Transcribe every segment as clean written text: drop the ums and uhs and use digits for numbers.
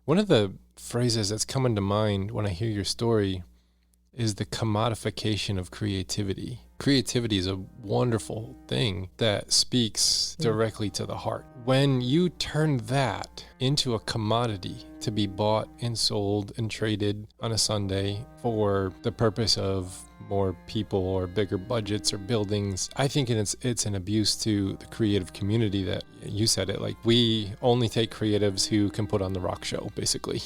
One of the phrases that's coming to mind when I hear your story is the commodification of creativity. Creativity is a wonderful thing that speaks directly to the heart. When you turn that into a commodity to be bought and sold and traded on a Sunday for the purpose of more people or bigger budgets or buildings, I think it's an abuse to the creative community. That you said it, like, we only take creatives who can put on the rock show, basically,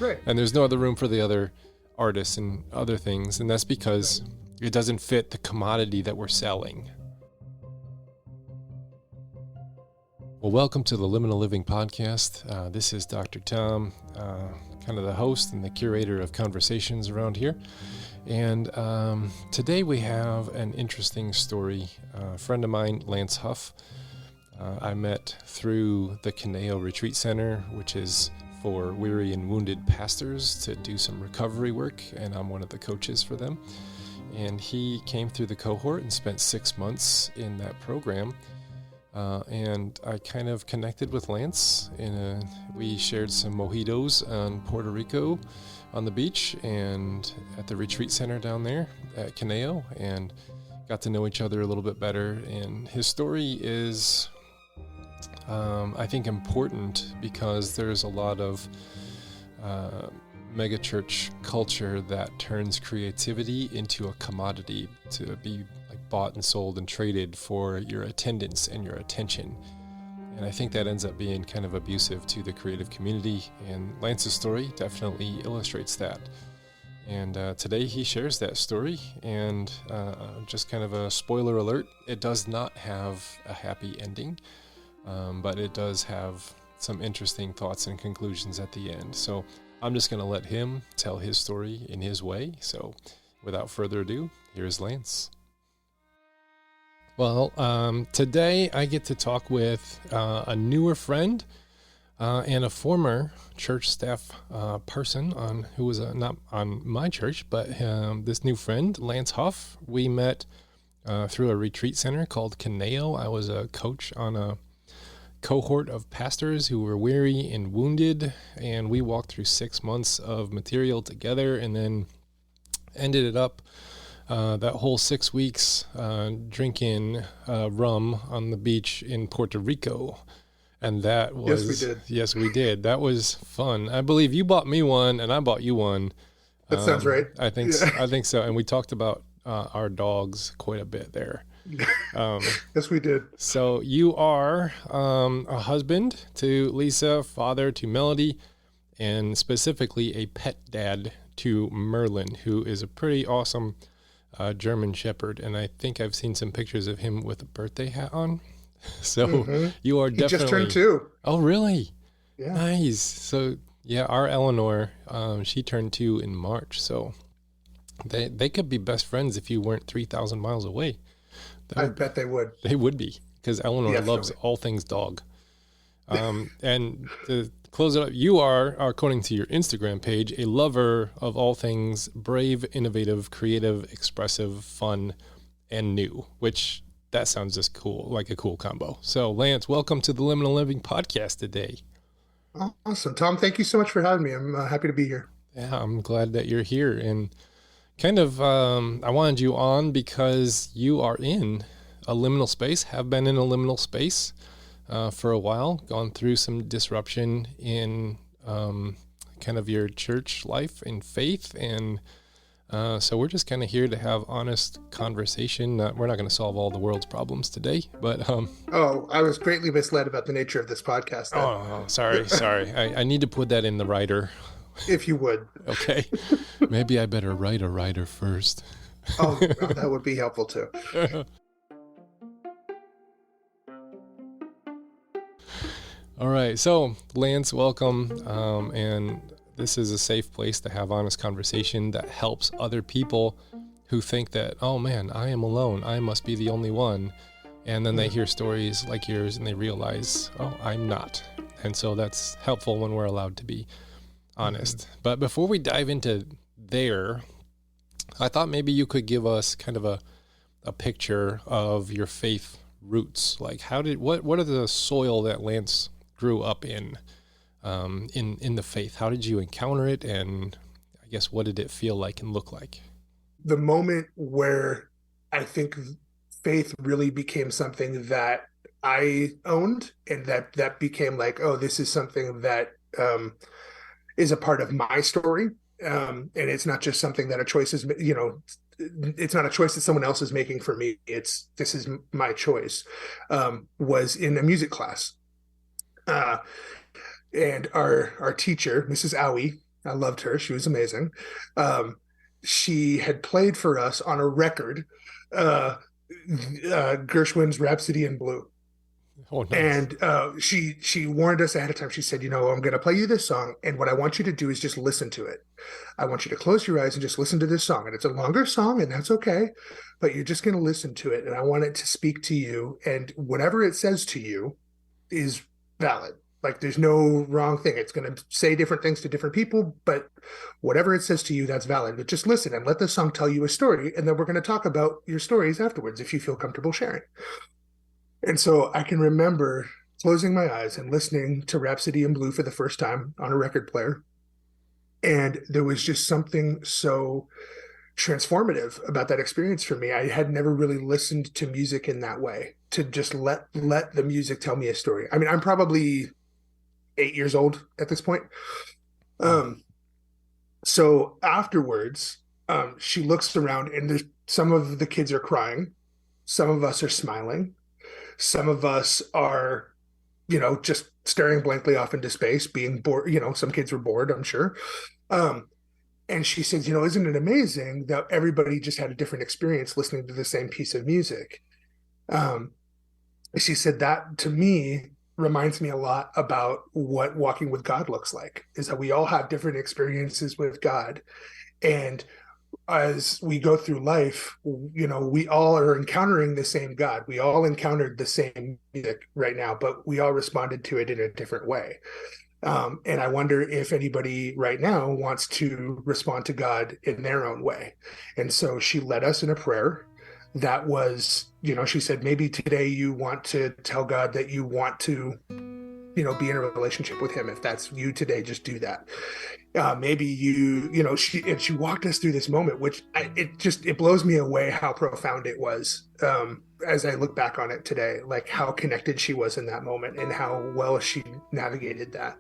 Right. And there's no other room for the other artists and other things, and that's because it doesn't fit the commodity that we're selling. Well, welcome to the Liminal Living Podcast. This is Dr. Tom, kind of the host and the curator of conversations around here. And today we have an interesting story. A friend of mine, Lance Hough, I met through the Caneo Retreat Center, which is for weary and wounded pastors to do some recovery work, and I'm one of the coaches for them. And he came through the cohort and spent 6 months in that program. And I kind of connected with Lance, we shared some mojitos on Puerto Rico on the beach and at the retreat center down there at Caneo, and got to know each other a little bit better. And his story is, I think, important because there's a lot of megachurch culture that turns creativity into a commodity to be like bought and sold and traded for your attendance and your attention. And I think that ends up being kind of abusive to the creative community. And Lance's story definitely illustrates that. And today he shares that story. And just kind of a spoiler alert, it does not have a happy ending. But it does have some interesting thoughts and conclusions at the end. So I'm just going to let him tell his story in his way. So without further ado, here's Lance. Well, today I get to talk with a newer friend and a former church staff person who was not on my church, but this new friend, Lance Hough. We met through a retreat center called Caneo. I was a coach on a cohort of pastors who were weary and wounded, and we walked through 6 months of material together, and then ended it up that whole 6 weeks drinking rum on the beach in Puerto Rico. And that was, Yes, we did. Yes, we did. That was fun. I believe you bought me one and I bought you one. That sounds right. I think Yeah. I think so. And we talked about our dogs quite a bit there. Yes, we did. So you are a husband to Lisa, father to Melody, and specifically a pet dad to Merlin, who is a pretty awesome German Shepherd. And I think I've seen some pictures of him with a birthday hat on. So you are definitely... He just turned 2. Oh, really? Yeah. Nice. So yeah, our Eleanor, she turned 2 in March. So they could be best friends if you weren't 3,000 miles away. I bet they would. They would be, because Eleanor loves Definitely. all things dog. And to close it up, you are, according to your Instagram page, a lover of all things brave, innovative, creative, expressive, fun, and new, which that sounds just cool, like a cool combo. So Lance, welcome to the Liminal Living Podcast today. Awesome. Tom, thank you so much for having me. I'm happy to be here. Yeah, I'm glad that you're here. And kind of, I wanted you on because you are in a liminal space, have been in a liminal space for a while, gone through some disruption in kind of your church life and faith. And so we're just kind of here to have honest conversation. We're not going to solve all the world's problems today, but... Oh, I was greatly misled about the nature of this podcast. Then. Oh, sorry. I need to put that in the writer. If you would. Okay. Maybe I better write a writer first. Oh, that would be helpful too. All right. So, Lance, welcome. And this is a safe place to have honest conversation that helps other people who think that, oh man, I am alone. I must be the only one. And then they hear stories like yours and they realize, oh, I'm not. And so that's helpful when we're allowed to be honest. But before we dive into there, I thought maybe you could give us kind of a picture of your faith roots. Like what are the soil that Lance grew up in? in the faith? How did you encounter it, and I guess what did it feel like and look like? The moment where I think faith really became something that I owned, and that became like, oh, this is something that is a part of my story. And it's not just something that a choice is, it's not a choice that someone else is making for me. This is my choice. Was in a music class. Uh, and our teacher, Mrs. Owie, I loved her. She was amazing. Um, she had played for us on a record, uh, Gershwin's Rhapsody in Blue. Oh, nice. And she warned us ahead of time. She said, I'm going to play you this song, and what I want you to do is just listen to it. I want you to close your eyes and just listen to this song. And it's a longer song, and that's okay, but you're just going to listen to it. And I want it to speak to you, and whatever it says to you is valid. Like, there's no wrong thing. It's going to say different things to different people, but whatever it says to you, that's valid. But just listen and let the song tell you a story, and then we're going to talk about your stories afterwards if you feel comfortable sharing. And so I can remember closing my eyes and listening to Rhapsody in Blue for the first time on a record player. And there was just something so transformative about that experience for me. I had never really listened to music in that way, to just let the music tell me a story. I mean, I'm probably 8 years old at this point. Wow. So afterwards, she looks around, and there's some of the kids are crying. Some of us are smiling. Some of us are, just staring blankly off into space, being bored. Some kids were bored, I'm sure. Um, and she says, isn't it amazing that everybody just had a different experience listening to the same piece of music? Um, she said that to me reminds me a lot about what walking with God looks like, is that we all have different experiences with God. And as we go through life, we all are encountering the same God. We all encountered the same music right now, but we all responded to it in a different way. And I wonder if anybody right now wants to respond to God in their own way. And so she led us in a prayer that was, she said, maybe today you want to tell God that you want to, be in a relationship with him. If that's you today, just do that. Maybe she walked us through this moment, which it blows me away how profound it was. As I look back on it today, like how connected she was in that moment and how well she navigated that.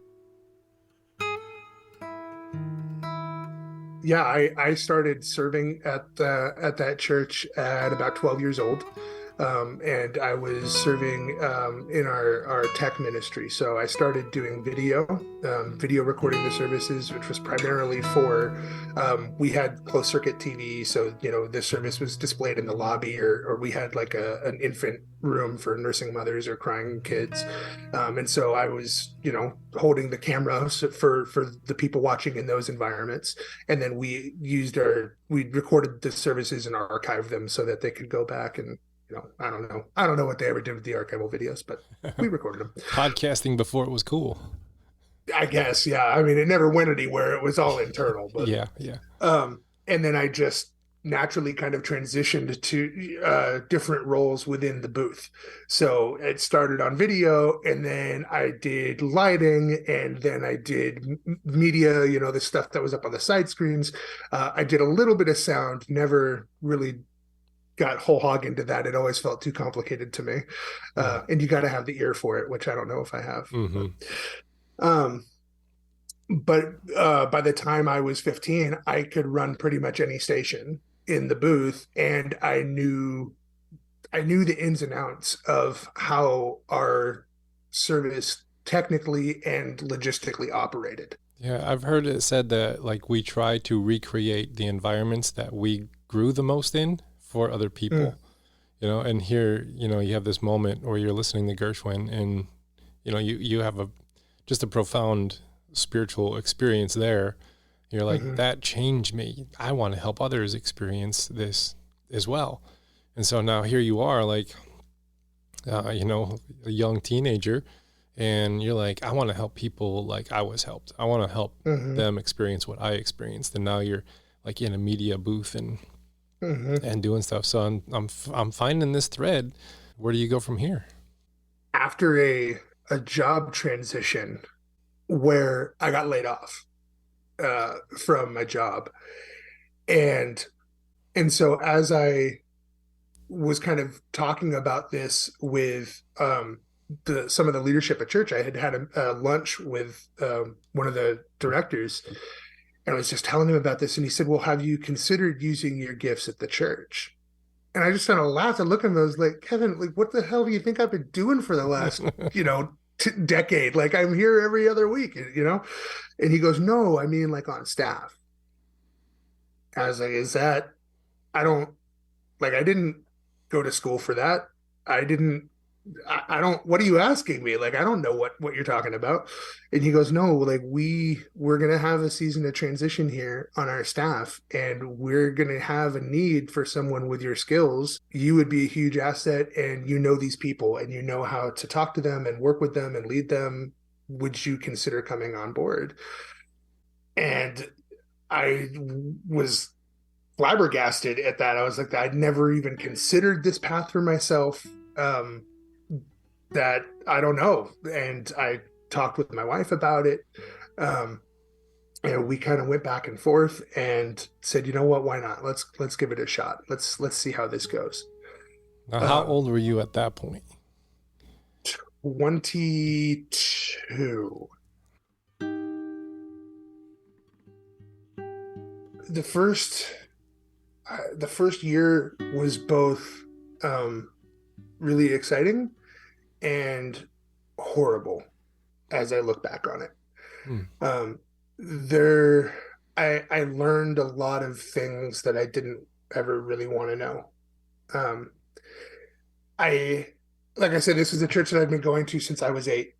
Yeah, I started serving at that church at about 12 years old. And I was serving in our tech ministry. So I started doing video recording the services, which was primarily for, we had closed circuit TV. So, this service was displayed in the lobby, or we had like an infant room for nursing mothers or crying kids. And so I was, holding the camera for the people watching in those environments. And then we recorded the services and archived them so that they could go back and, I don't know. I don't know what they ever did with the archival videos, but we recorded them. Podcasting before it was cool. I guess, yeah. I mean, it never went anywhere. It was all internal, but Yeah, yeah. and then I just naturally kind of transitioned to different roles within the booth. So it started on video, and then I did lighting, and then I did media, the stuff that was up on the side screens. I did a little bit of sound, never really got whole hog into that. It always felt too complicated to me. And you got to have the ear for it, which I don't know if I have. Mm-hmm. But by the time I was 15, I could run pretty much any station in the booth, and I knew the ins and outs of how our service technically and logistically operated. Yeah, I've heard it said that like we try to recreate the environments that we grew the most in for other people, and here, you have this moment where you're listening to Gershwin, and, you have just a profound spiritual experience there. You're like, that changed me. I want to help others experience this as well. And so now here you are, like, a young teenager, and you're like, I want to help people like I was helped. I want to help them experience what I experienced. And now you're like in a media booth and doing stuff. So I'm finding this thread. Where do you go from here? After a job transition, where I got laid off from my job. And so as I was kind of talking about this with some of the leadership at church, I had had a lunch with one of the directors, and I was just telling him about this, and he said, "Well, have you considered using your gifts at the church?" And I just kind of laughed and looked at him. I was like, "Kevin, like, what the hell do you think I've been doing for the last, decade? Like, I'm here every other week, you know?" And he goes, "No, I mean, like, on staff." I was like, "Is that? I don't like. I didn't go to school for that. I didn't. I don't. What are you asking me? Like, I don't know what you're talking about." And he goes, "No, like, we're gonna have a season of transition here on our staff, and we're gonna have a need for someone with your skills. You would be a huge asset, and you know these people, and you know how to talk to them and work with them and lead them. Would you consider coming on board?" And I was flabbergasted at that. I was like, I'd never even considered this path for myself. That I don't know. And I talked with my wife about it. Um, and we kind of went back and forth and said, you know what, why not? Let's give it a shot. Let's see how this goes. Now, how old were you at that point? 22. The first year was both really exciting and horrible as I look back on it. Um, there, I learned a lot of things that I didn't ever really want to know. I, like I said, this is a church that I've been going to since I was 8.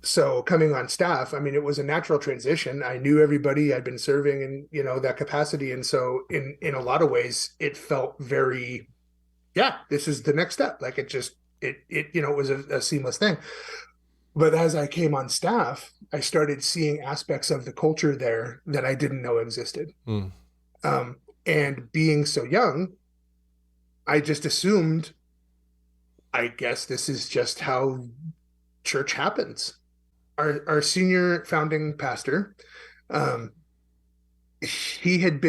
So coming on staff, I mean, it was a natural transition. I knew everybody. I'd been serving in, that capacity. And so in a lot of ways, it felt very, yeah, this is the next step. Like it was a seamless thing. But as I came on staff, I started seeing aspects of the culture there that I didn't know existed. And being so young, I just assumed, I guess this is just how church happens. Our senior founding pastor, he had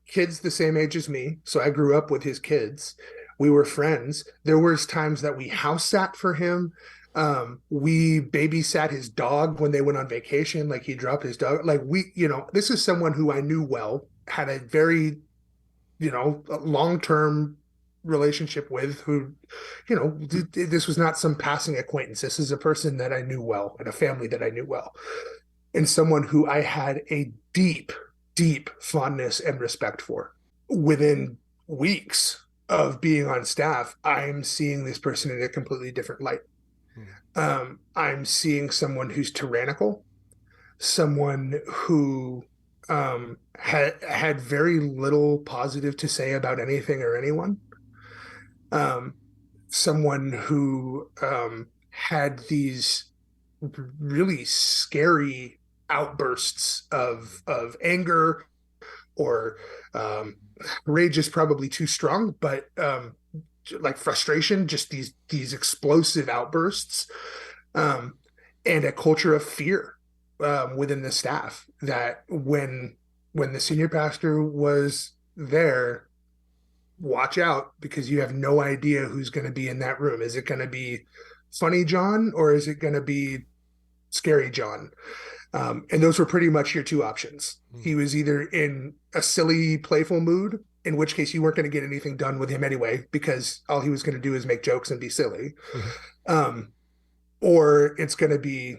kids the same age as me, so I grew up with his kids. We were friends. There was times that we house sat for him. We babysat his dog when they went on vacation. Like he dropped his dog. Like this is someone who I knew well, had a very, long-term relationship with, who, this was not some passing acquaintance. This is a person that I knew well and a family that I knew well, and someone who I had a deep, deep fondness and respect for. Within weeks of being on staff, I'm seeing this person in a completely different light. I'm seeing someone who's tyrannical, someone who had very little positive to say about anything or anyone. Someone who had these really scary outbursts of anger, or rage is probably too strong, but like frustration, just these explosive outbursts, and a culture of fear within the staff, that when the senior pastor was there, watch out, because you have no idea who's going to be in that room. Is it going to be funny John, or is it going to be scary John? And those were pretty much your two options. He was either in a silly, playful mood, in which case you weren't going to get anything done with him anyway, because all he was going to do is make jokes and be silly. Or it's going to be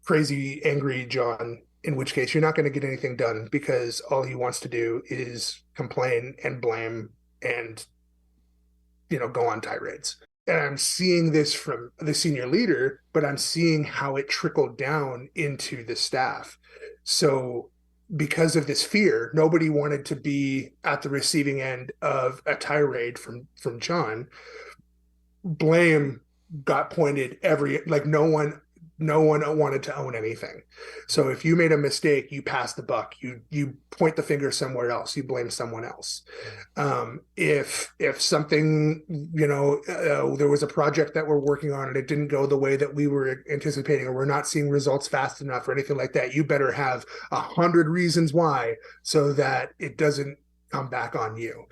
crazy, angry John, in which case you're not going to get anything done, because all he wants to do is complain and blame and, go on tirades. And I'm seeing this from the senior leader, but I'm seeing how it trickled down into the staff. So because of this fear, nobody wanted to be at the receiving end of a tirade from John. Blame got pointed no one, No one wanted to own anything. So if you made a mistake, you pass the buck. You point the finger somewhere else. You blame someone else. If something, there was a project that we're working on and it didn't go the way that we were anticipating, or we're not seeing results fast enough or anything like that, you better have 100 reasons why, so that it doesn't come back on you.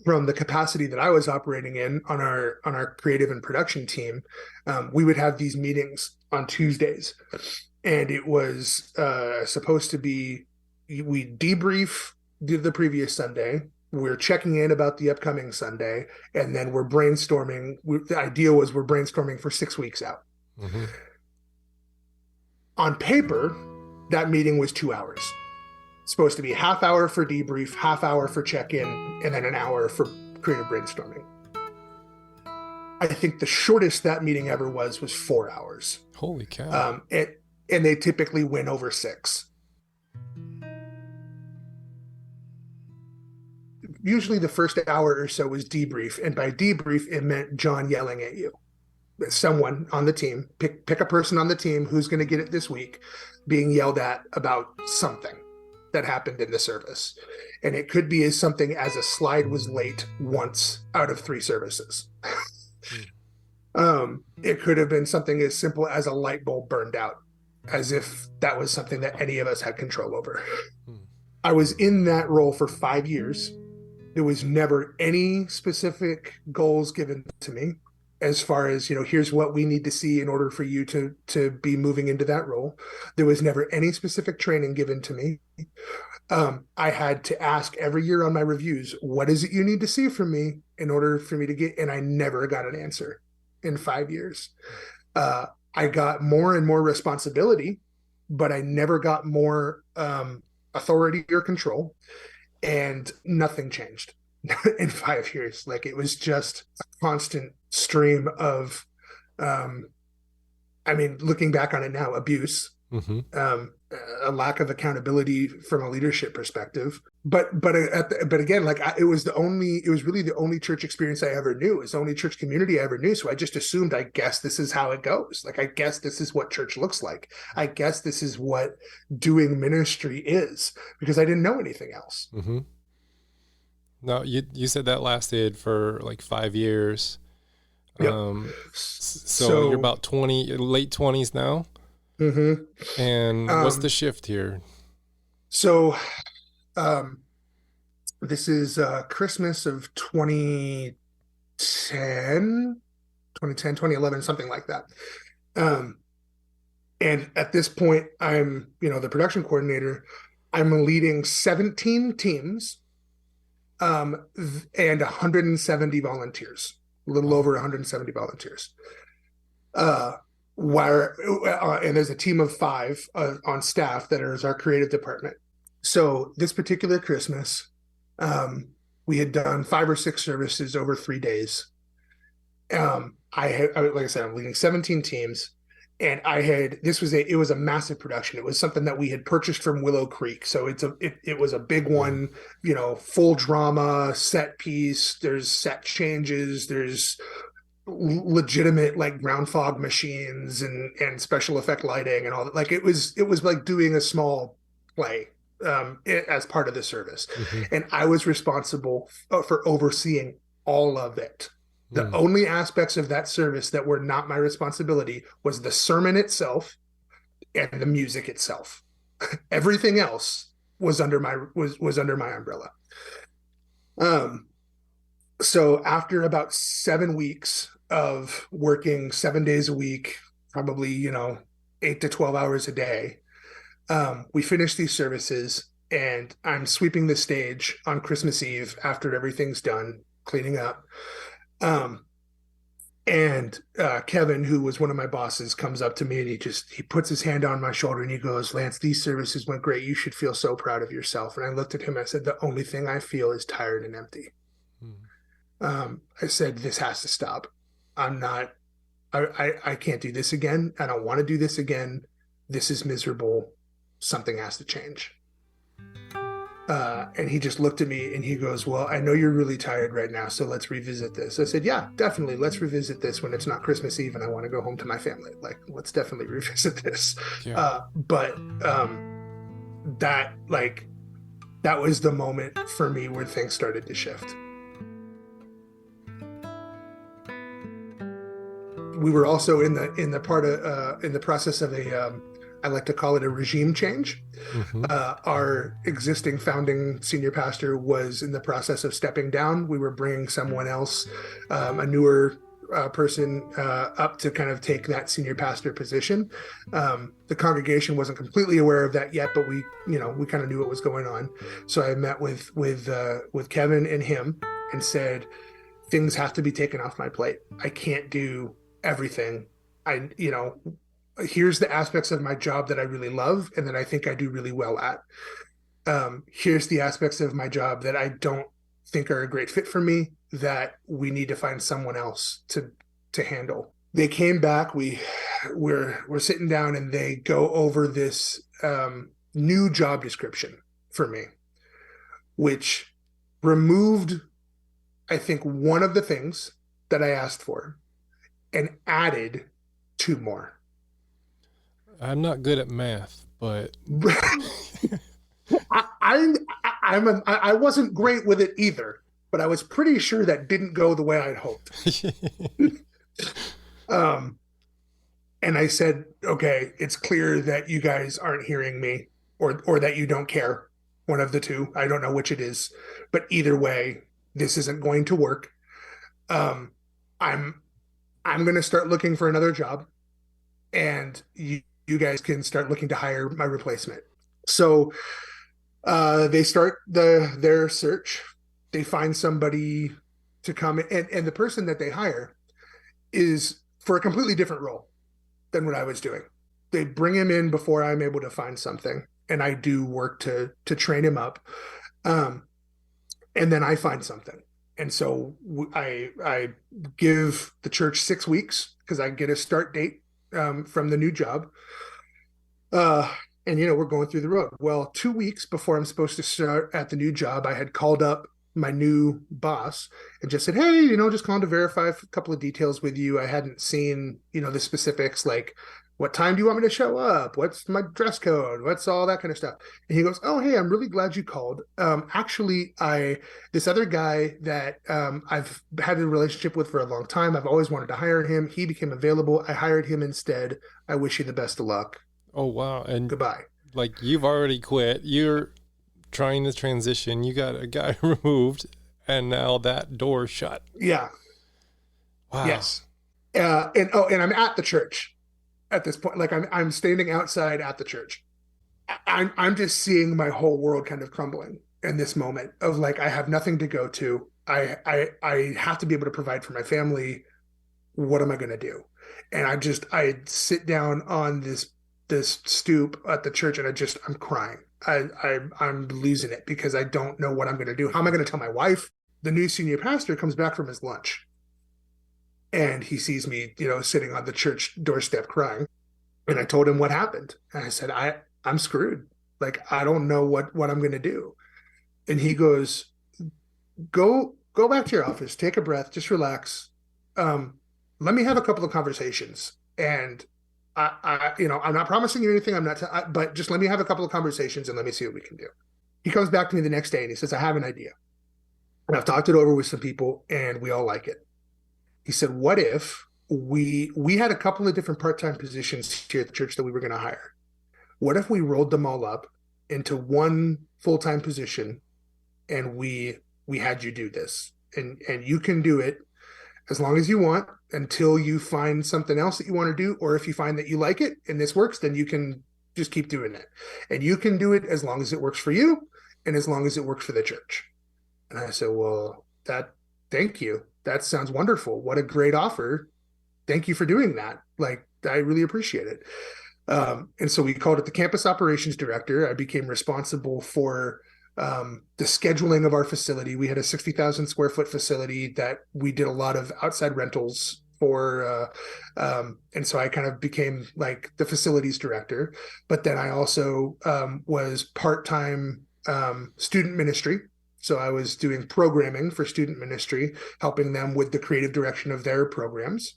From the capacity that I was operating in on our creative and production team, we would have these meetings on Tuesdays, and it was supposed to be, we debrief the previous Sunday, we're checking in about the upcoming Sunday, and then we're brainstorming. The idea was we're brainstorming for 6 weeks out. Mm-hmm. On paper, that meeting was 2 hours. Supposed to be half hour for debrief, half hour for check-in, and then an hour for creative brainstorming. I think the shortest that meeting ever was 4 hours. Holy cow. And they typically went over 6. Usually the first hour or so was debrief, and by debrief, it meant John yelling at you. Someone on the team, pick a person on the team who's going to get it this week, being yelled at about something that happened in the service. And it could be as something as a slide was late once out of 3 services. It could have been something as simple as a light bulb burned out, as if that was something that any of us had control over. I was in that role for 5 years. There was never any specific goals given to me as far as, here's what we need to see in order for you to be moving into that role. There was never any specific training given to me. I had to ask every year on my reviews, what is it you need to see from me in order for me to get, and I never got an answer in 5 years. I got more and more responsibility, but I never got more authority or control, and nothing changed in 5 years. Like, it was just a constant stream of, looking back on it now, abuse, a lack of accountability from a leadership perspective. But again, it was really the only church experience I ever knew. It was the only church community I ever knew. So I just assumed, I guess this is how it goes. I guess this is what church looks like. I guess this is what doing ministry is, because I didn't know anything else. Mm-hmm. No, you said that lasted for 5 years. Yep. So you're about 20, late 20s now. Mm-hmm. And what's the shift here? So this is Christmas of 2010, 2011, something like that. And at this point, I'm, the production coordinator. I'm leading 17 teams and 170 volunteers, a little over 170 volunteers. And there's a team of 5 on staff that is our creative department. So this particular Christmas, we had done 5 or 6 services over 3 days. Like I said, I'm leading 17 teams, and it was a massive production. It was something that we had purchased from Willow Creek. So it was a big one, full drama, set piece. There's set changes. There's legitimate ground fog machines and special effect lighting and all that. It was like doing a small play as part of the service. Mm-hmm. And I was responsible for overseeing all of it. The only aspects of that service that were not my responsibility was the sermon itself and the music itself. Everything else was under my umbrella. So after about 7 weeks of working 7 days a week, probably 8 to 12 hours a day, we finished these services, and I'm sweeping the stage on Christmas Eve after everything's done, cleaning up. And Kevin, who was one of my bosses, comes up to me, and he puts his hand on my shoulder and he goes, "Lance, these services went great. You should feel so proud of yourself." And I looked at him and I said, "The only thing I feel is tired and empty." I said, "This has to stop. I can't do this again. I don't want to do this again. This is miserable. Something has to change." And he just looked at me and he goes, well, I know you're really tired right now, so let's revisit this. I said, yeah, definitely. Let's revisit this when it's not Christmas Eve and I want to go home to my family. Like, let's definitely revisit this. Yeah. But that, like, that was the moment for me where things started to shift. We were also in the process of I like to call it a regime change. Mm-hmm. Our existing founding senior pastor was in the process of stepping down. We were bringing someone else, a newer person, up to kind of take that senior pastor position. The congregation wasn't completely aware of that yet, but we kind of knew what was going on. So I met with Kevin and him and said, things have to be taken off my plate. I can't do everything. Here's the aspects of my job that I really love and that I think I do really well at. Here's the aspects of my job that I don't think are a great fit for me, that we need to find someone else to handle. They came back. We're sitting down and they go over this new job description for me, which removed, I think, one of the things that I asked for and added two more. I'm not good at math, but I wasn't great with it either, but I was pretty sure that didn't go the way I'd hoped. And I said, okay, it's clear that you guys aren't hearing me or that you don't care. One of the two. I don't know which it is, but either way, this isn't going to work. I'm going to start looking for another job, and you guys can start looking to hire my replacement. So they start their search. They find somebody to come, and the person that they hire is for a completely different role than what I was doing. They bring him in before I'm able to find something, and I do work to train him up. And then I find something. And so I give the church 6 weeks because I get a start date from the new job. And, we're going through the road. Well, 2 weeks before I'm supposed to start at the new job, I had called up my new boss and just said, hey, just calling to verify a couple of details with you. I hadn't seen, the specifics, like what time do you want me to show up? What's my dress code? What's all that kind of stuff? And he goes, oh, hey, I'm really glad you called. Actually, this other guy that I've had a relationship with for a long time, I've always wanted to hire him. He became available. I hired him instead. I wish you the best of luck. Oh, wow. And goodbye. Like, you've already quit. You're trying to transition. You got a guy removed, and now that door shut. Yeah. Wow. Yes. And I'm at the church at this point. Like I'm standing outside at the church. I'm just seeing my whole world kind of crumbling in this moment of like, I have nothing to go to. I have to be able to provide for my family. What am I going to do? And I sit down on this stoop at the church and I'm crying. I'm losing it because I don't know what I'm going to do. How am I going to tell my wife? The new senior pastor comes back from his lunch and he sees me, sitting on the church doorstep crying. And I told him what happened. And I said, I'm screwed. Like, I don't know what I'm going to do. And he goes, go back to your office, take a breath, just relax. Let me have a couple of conversations. And I'm not promising you anything. But just let me have a couple of conversations and let me see what we can do. He comes back to me the next day and he says, I have an idea. And I've talked it over with some people and we all like it. He said, what if we had a couple of different part-time positions here at the church that we were going to hire. What if we rolled them all up into one full-time position and we had you do this? And you can do it as long as you want until you find something else that you want to do, or if you find that you like it and this works, then you can just keep doing it. And you can do it as long as it works for you and as long as it works for the church. And I said, well, thank you. That sounds wonderful. What a great offer. Thank you for doing that. Like, I really appreciate it. And so we called it the campus operations director. I became responsible for the scheduling of our facility. We had a 60,000 square foot facility that we did a lot of outside rentals for. And so I kind of became like the facilities director, but then I also was part-time student ministry. So I was doing programming for student ministry, helping them with the creative direction of their programs,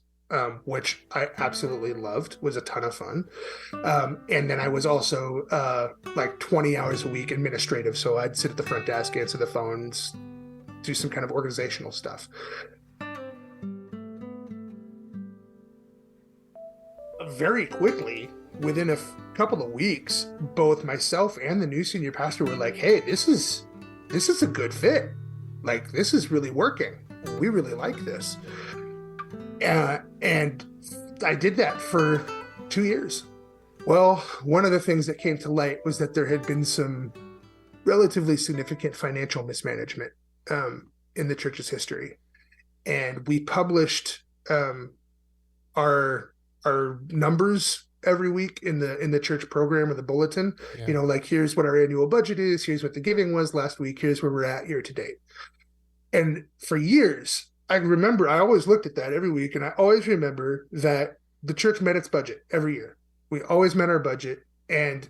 which I absolutely loved, was a ton of fun. And then I was also like 20 hours a week administrative. So I'd sit at the front desk, answer the phones, do some kind of organizational stuff. Very quickly, within a couple of weeks, both myself and the new senior pastor were like, hey, this is a good fit. Like, this is really working. We really like this. And I did that for 2 years. Well, one of the things that came to light was that there had been some relatively significant financial mismanagement in the church's history. And we published our numbers every week in the church program or the bulletin. Yeah. Like, here's what our annual budget is, here's what the giving was last week, here's where we're at year to date. And for years, I always looked at that every week, and I always remember that the church met its budget every year. We always met our budget, and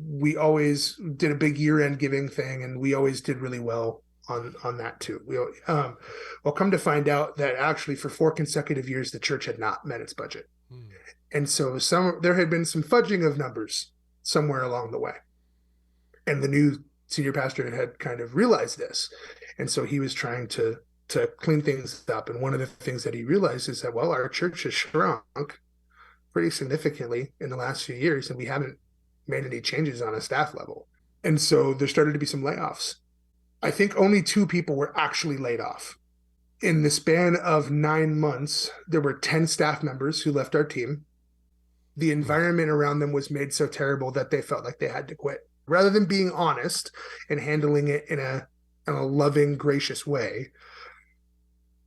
we always did a big year-end giving thing, and we always did really well on that too. Well, come to find out that actually for 4 consecutive years, the church had not met its budget. And so there had been some fudging of numbers somewhere along the way. And the new senior pastor had kind of realized this. And so he was trying to clean things up. And one of the things that he realized is that, well, our church has shrunk pretty significantly in the last few years, and we haven't made any changes on a staff level. And so there started to be some layoffs. I think only 2 people were actually laid off. In the span of 9 months, there were 10 staff members who left our team. The environment around them was made so terrible that they felt like they had to quit. Rather than being honest and handling it in a loving, gracious way,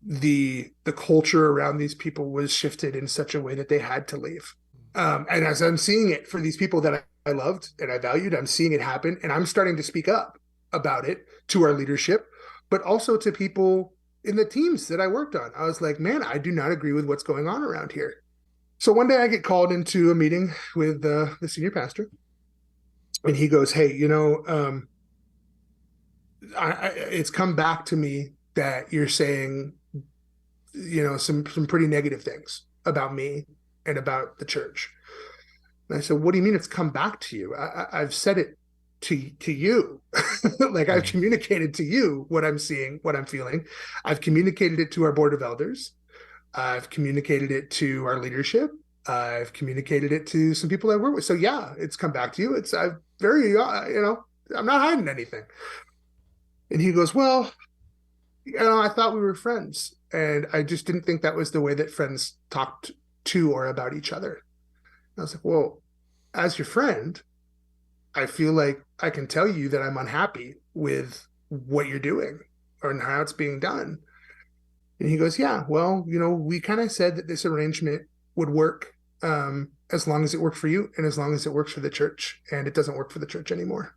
the culture around these people was shifted in such a way that they had to leave. And as I'm seeing it for these people that I loved and I valued, I'm seeing it happen, and I'm starting to speak up about it to our leadership, but also to people in the teams that I worked on. I was like, man, I do not agree with what's going on around here. So one day I get called into a meeting with the senior pastor, and he goes, hey, it's come back to me that you're saying, some pretty negative things about me and about the church. And I said, what do you mean it's come back to you? I've said it to you. Like, I've communicated to you what I'm seeing, what I'm feeling. I've communicated it to our board of elders. I've communicated it to our leadership. I've communicated it to some people I work with. So yeah, it's come back to you. I'm not hiding anything. And he goes, well, I thought we were friends, and I just didn't think that was the way that friends talked to or about each other. And I was like, well, as your friend, I feel like I can tell you that I'm unhappy with what you're doing or how it's being done. And he goes, yeah, well, we kind of said that this arrangement would work as long as it worked for you and as long as it works for the church, and it doesn't work for the church anymore.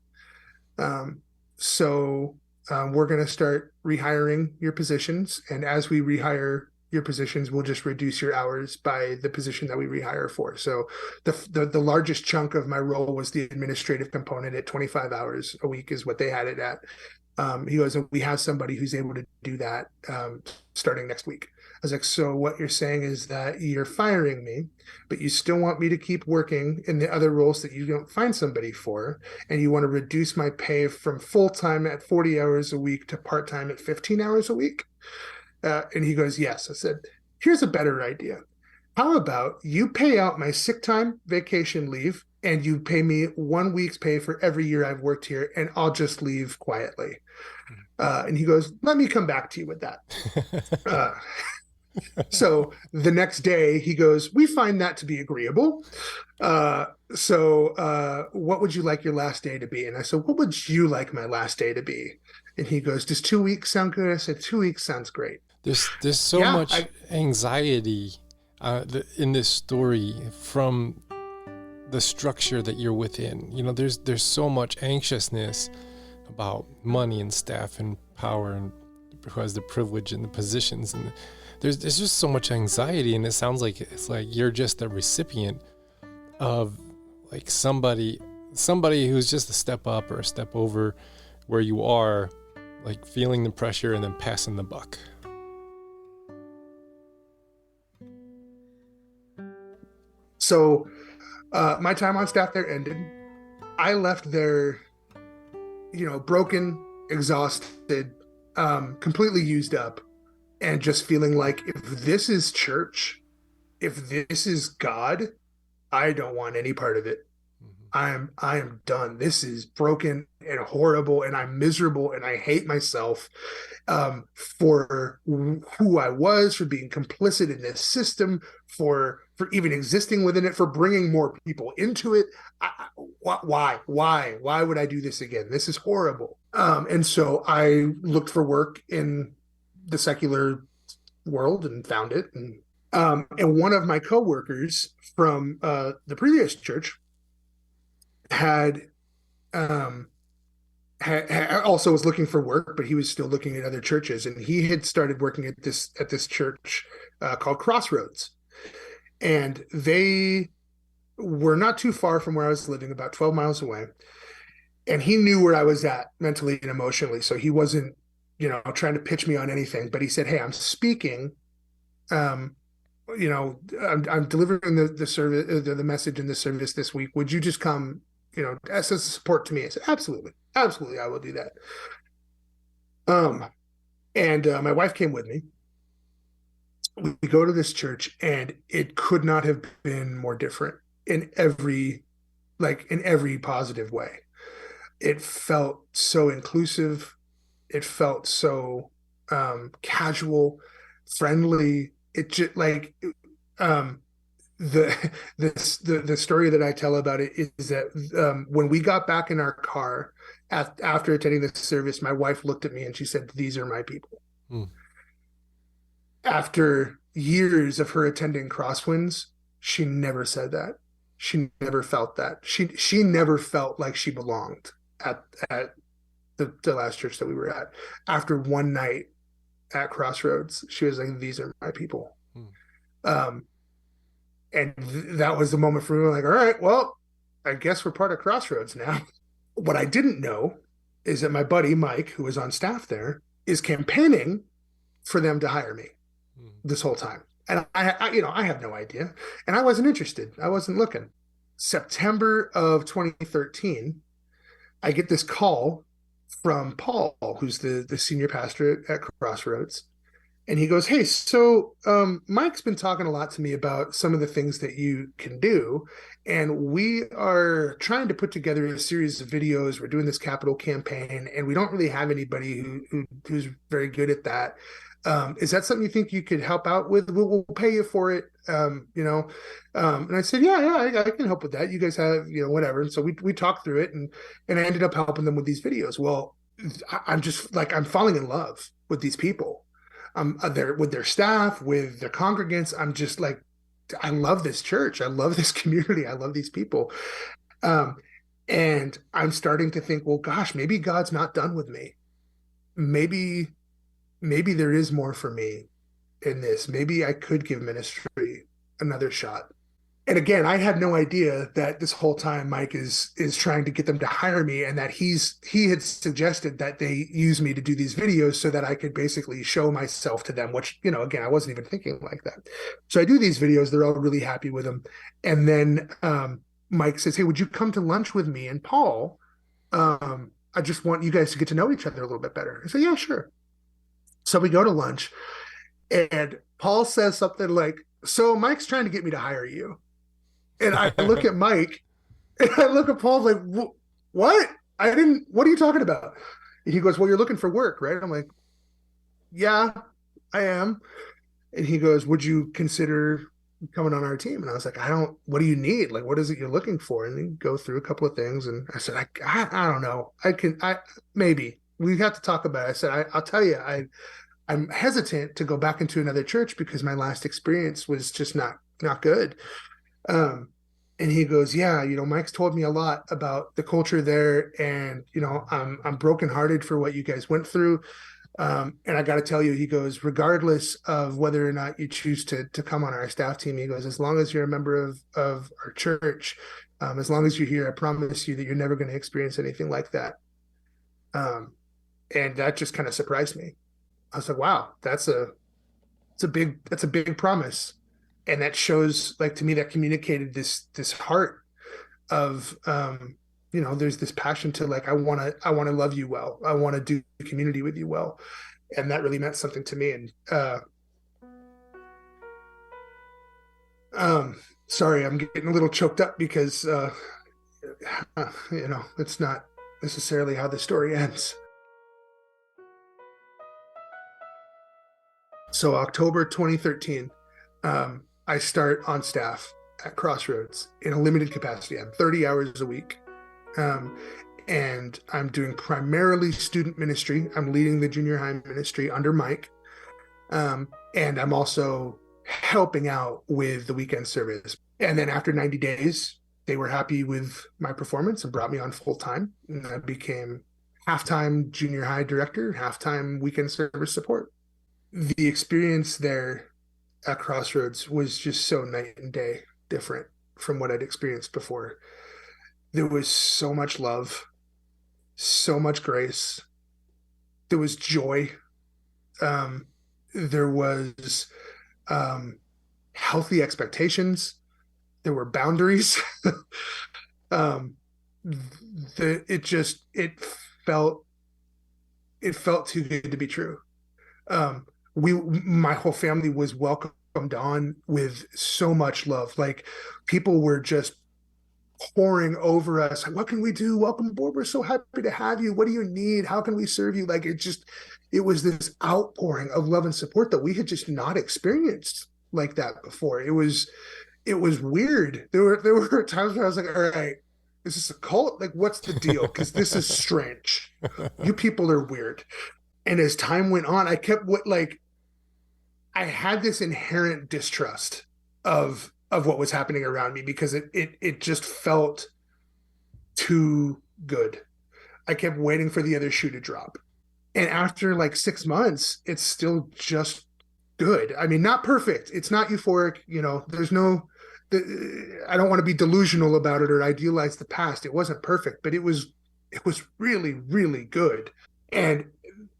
So we're going to start rehiring your positions. And as we rehire your positions, we'll just reduce your hours by the position that we rehire for. So the largest chunk of my role was the administrative component at 25 hours a week is what they had it at. He goes, we have somebody who's able to do that starting next week. I was like, so what you're saying is that you're firing me, but you still want me to keep working in the other roles that you don't find somebody for, and you want to reduce my pay from full-time at 40 hours a week to part-time at 15 hours a week? And he goes, yes. I said, here's a better idea. How about you pay out my sick time, vacation leave, and you pay me 1 week's pay for every year I've worked here, and I'll just leave quietly. And he goes, let me come back to you with that. So the next day he goes, we find that to be agreeable. So what would you like your last day to be? And I said, what would you like my last day to be? And he goes, does 2 weeks sound good? I said, 2 weeks sounds great. There's so much anxiety in this story from the structure that you're within. There's so much anxiousness about money and staff and power and who has the privilege and the positions, and there's just so much anxiety, and it sounds like it's like you're just a recipient of like somebody who's just a step up or a step over, where you are like feeling the pressure and then passing the buck? So my time on staff there ended. I left there, broken, exhausted, completely used up, and just feeling like if this is church, if this is God, I don't want any part of it. I am done. This is broken and horrible, and I'm miserable, and I hate myself for who I was, for being complicit in this system, for even existing within it, for bringing more people into it. Why would I do this again? This is horrible. And so I looked for work in the secular world and found it. And one of my coworkers from the previous church had also was looking for work, but he was still looking at other churches, and he had started working at this church called Crossroads, and they were not too far from where I was living, about 12 miles away, and he knew where I was at mentally and emotionally, so he wasn't trying to pitch me on anything, but he said, hey, I'm speaking, I'm delivering the service, the message in the service this week, would you just come as a support to me? I said, absolutely, I will do that. And my wife came with me. We go to this church, and it could not have been more different in every positive way. It felt so inclusive. It felt so casual, friendly. It just the story that I tell about it is that when we got back in our car after attending the service, my wife looked at me and she said, "These are my people." After years of her attending Crosswinds, she never said that. She never felt that. She never felt like she belonged at the last church that we were at. After one night at Crossroads, she was like, "These are my people." And that was the moment for me, like, all right, well, I guess we're part of Crossroads now. What I didn't know is that my buddy Mike, who was on staff there, is campaigning for them to hire me this whole time. And I have no idea. And I wasn't interested. I wasn't looking. September of 2013, I get this call from Paul, who's the senior pastor at Crossroads. And he goes, hey, so Mike's been talking a lot to me about some of the things that you can do. And we are trying to put together a series of videos. We're doing this capital campaign, and we don't really have anybody who's very good at that. Is that something you think you could help out with? We'll pay you for it. And I said, yeah, I can help with that. You guys have, whatever. And so we talked through it, and I ended up helping them with these videos. Well, I'm just like, I'm falling in love with these people. There with their staff, with their congregants. I'm just like, I love this church. I love this community. I love these people. And I'm starting to think, well, gosh, maybe God's not done with me. Maybe there is more for me in this. Maybe I could give ministry another shot. And again, I had no idea that this whole time Mike is trying to get them to hire me, and that he had suggested that they use me to do these videos so that I could basically show myself to them, which, again, I wasn't even thinking like that. So I do these videos. They're all really happy with them. And then Mike says, hey, would you come to lunch with me and Paul? I just want you guys to get to know each other a little bit better. I said, yeah, sure. So we go to lunch, and Paul says something like, so Mike's trying to get me to hire you. And I look at Mike, and I look at Paul like, what? What are you talking about? And he goes, well, you're looking for work, right? I'm like, yeah, I am. And he goes, would you consider coming on our team? And I was like, what do you need? Like, what is it you're looking for? And then go through a couple of things. And I said, I don't know. Maybe we have to talk about it. I said, I'll tell you, I'm hesitant to go back into another church because my last experience was just not good. And he goes, yeah, Mike's told me a lot about the culture there, and I'm brokenhearted for what you guys went through. And I got to tell you, he goes, regardless of whether or not you choose to come on our staff team, he goes, as long as you're a member of our church, as long as you're here, I promise you that you're never going to experience anything like that. Um, and that just kind of surprised me. I was like, wow, that's a big promise. And that shows, like, to me, that communicated this heart of, there's this passion to, like, I want to love you well. I want to do community with you well. And that really meant something to me. And sorry, I'm getting a little choked up because it's not necessarily how the story ends. So October 2013, I start on staff at Crossroads in a limited capacity. I'm 30 hours a week. Um, and I'm doing primarily student ministry. I'm leading the junior high ministry under Mike. And I'm also helping out with the weekend service. And then after 90 days, they were happy with my performance and brought me on full time. And I became halftime junior high director, halftime weekend service support. The experience there at Crossroads was just so night and day different from what I'd experienced before. There was so much love, so much grace. There was joy. There was healthy expectations. There were boundaries. um, it felt too good to be true. My whole family was welcomed on with so much love. Like, people were just pouring over us. What can we do? Welcome aboard. We're so happy to have you. What do you need? How can we serve you? Like, it was this outpouring of love and support that we had just not experienced like that before. It was weird. There were times where I was like, all right, is this a cult? Like, what's the deal? Because this is strange. You people are weird. And as time went on, I had this inherent distrust of what was happening around me, because it just felt too good. I kept waiting for the other shoe to drop. And after like 6 months, it's still just good. I mean, not perfect. It's not euphoric. I don't want to be delusional about it or idealize the past. It wasn't perfect, but it was really, really good. And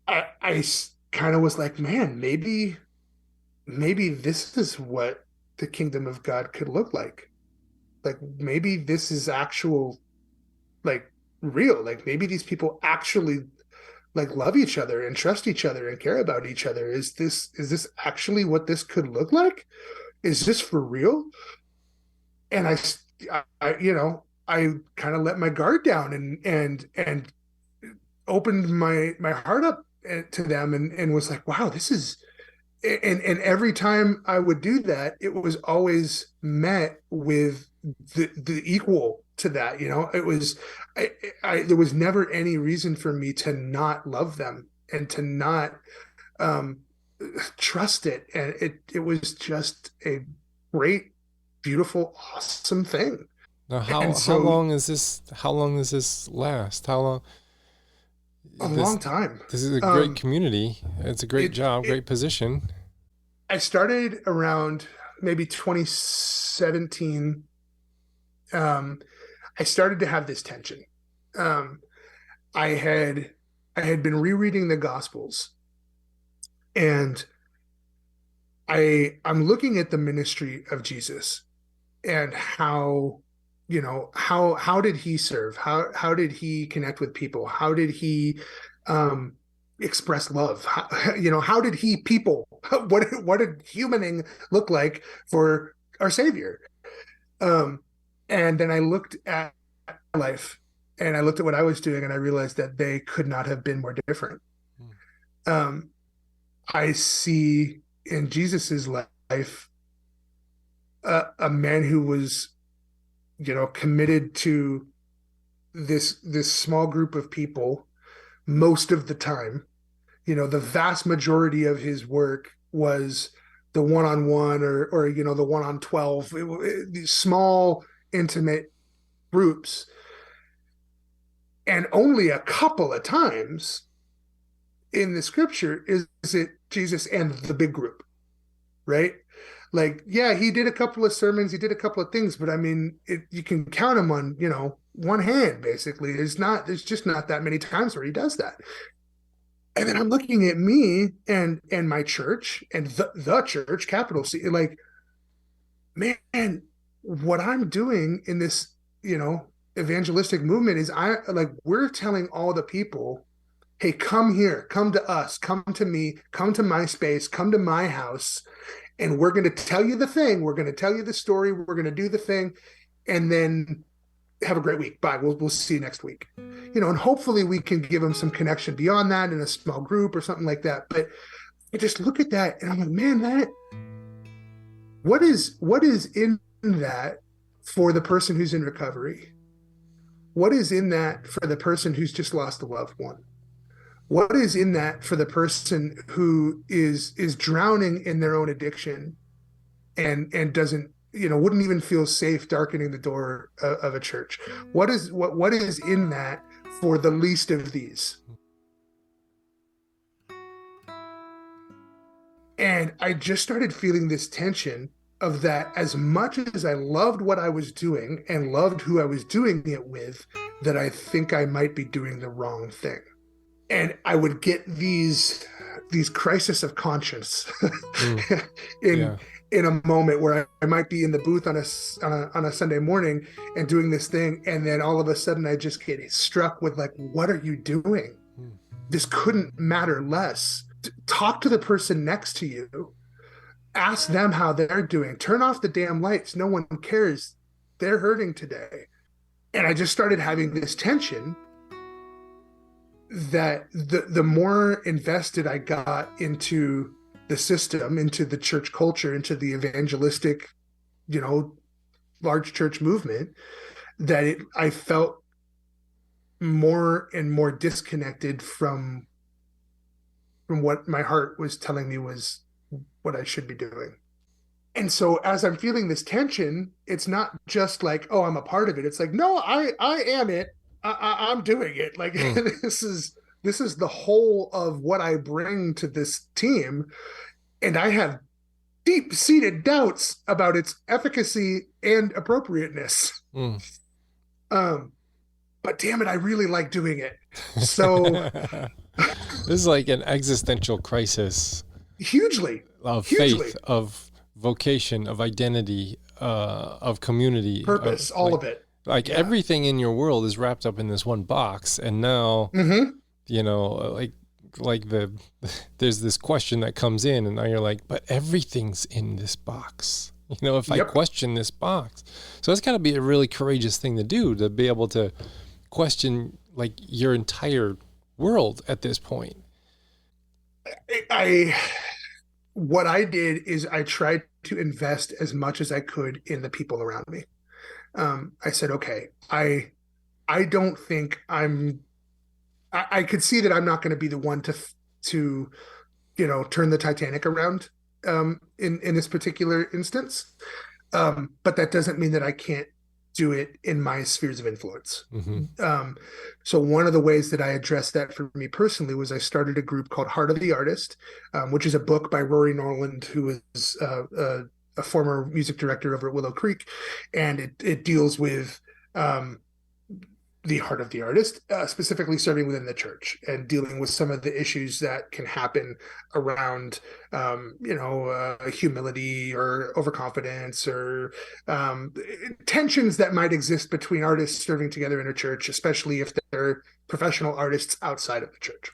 I kind of was like, man, maybe this is what the kingdom of God could look like. Like, maybe this is actual, like, real. Like, maybe these people actually, like, love each other and trust each other and care about each other. Is this actually what this could look like? Is this for real? And I kind of let my guard down and opened my heart up to them, and was like, wow, this is. And every time I would do that, it was always met with the equal to that. It was, there was never any reason for me to not love them and to not um, trust it. And it was just a great, beautiful, awesome thing. Now, And how so, long is this? How long does this last? How long? a This long time. this is a great community. It's a great It, job, it, great position. I started around maybe 2017. Um, I started to have this tension. Um, I had I had been rereading the Gospels, and I'm looking at the ministry of Jesus, and how, how did he serve? How did he connect with people? How did he um, express love? How did he people? What did humaning look like for our Savior? Um, and then I looked at my life, and I looked at what I was doing, and I realized that they could not have been more different. Hmm. Um, I see in Jesus's life a man who was, committed to this small group of people most of the time. The vast majority of his work was the one-on-one, or the one-on-12, these small, intimate groups. And only a couple of times in the scripture is it Jesus and the big group, right? Like, yeah, he did a couple of sermons, he did a couple of things, but I mean, you can count them on, one hand, basically. There's just not that many times where he does that. And then I'm looking at me and my church and the church, capital C, like, man, what I'm doing in this, evangelistic movement is we're telling all the people, hey, come here, come to us, come to me, come to my space, come to my house, and we're going to tell you the thing. We're going to tell you the story. We're going to do the thing, and then have a great week. Bye. We'll see you next week. And hopefully we can give them some connection beyond that in a small group or something like that. But I just look at that and I'm like, man, what is in that for the person who's in recovery? What is in that for the person who's just lost a loved one? What is in that for the person who is drowning in their own addiction and doesn't, wouldn't even feel safe darkening the door of a church? What is in that for the least of these? And I just started feeling this tension of that. As much as I loved what I was doing and loved who I was doing it with, that I think I might be doing the wrong thing. And I would get these crisis of conscience in a moment where I might be in the booth on a Sunday morning and doing this thing, and then all of a sudden I just get struck with like, what are you doing? This couldn't matter less. Talk to the person next to you. Ask them how they're doing. Turn off the damn lights. No one cares. They're hurting today. And I just started having this tension that the more invested I got into the system, into the church culture, into the evangelistic, large church movement, that I felt more and more disconnected from what my heart was telling me was what I should be doing. And so as I'm feeling this tension, it's not just like, oh, I'm a part of it. It's like, no, I am it. I'm doing it. Like this is the whole of what I bring to this team. And I have deep-seated doubts about its efficacy and appropriateness. But damn it, I really like doing it. So this is like an existential crisis. Hugely. Of faith, of vocation, of identity, of community. Purpose, all of it. Like everything in your world is wrapped up in this one box. And now, there's this question that comes in and now you're like, but everything's in this box. If I question this box. So that's got to be a really courageous thing to do, to be able to question like your entire world at this point. What I did is I tried to invest as much as I could in the people around me. I said, okay, I don't think I could see that I'm not going to be the one to turn the Titanic around in this particular instance. But that doesn't mean that I can't do it in my spheres of influence. So one of the ways that I addressed that for me personally was I started a group called Heart of the Artist, which is a book by Rory Norland, who is a former music director over at Willow Creek. And it deals with the heart of the artist, specifically serving within the church and dealing with some of the issues that can happen around, humility or overconfidence or tensions that might exist between artists serving together in a church, especially if they're professional artists outside of the church.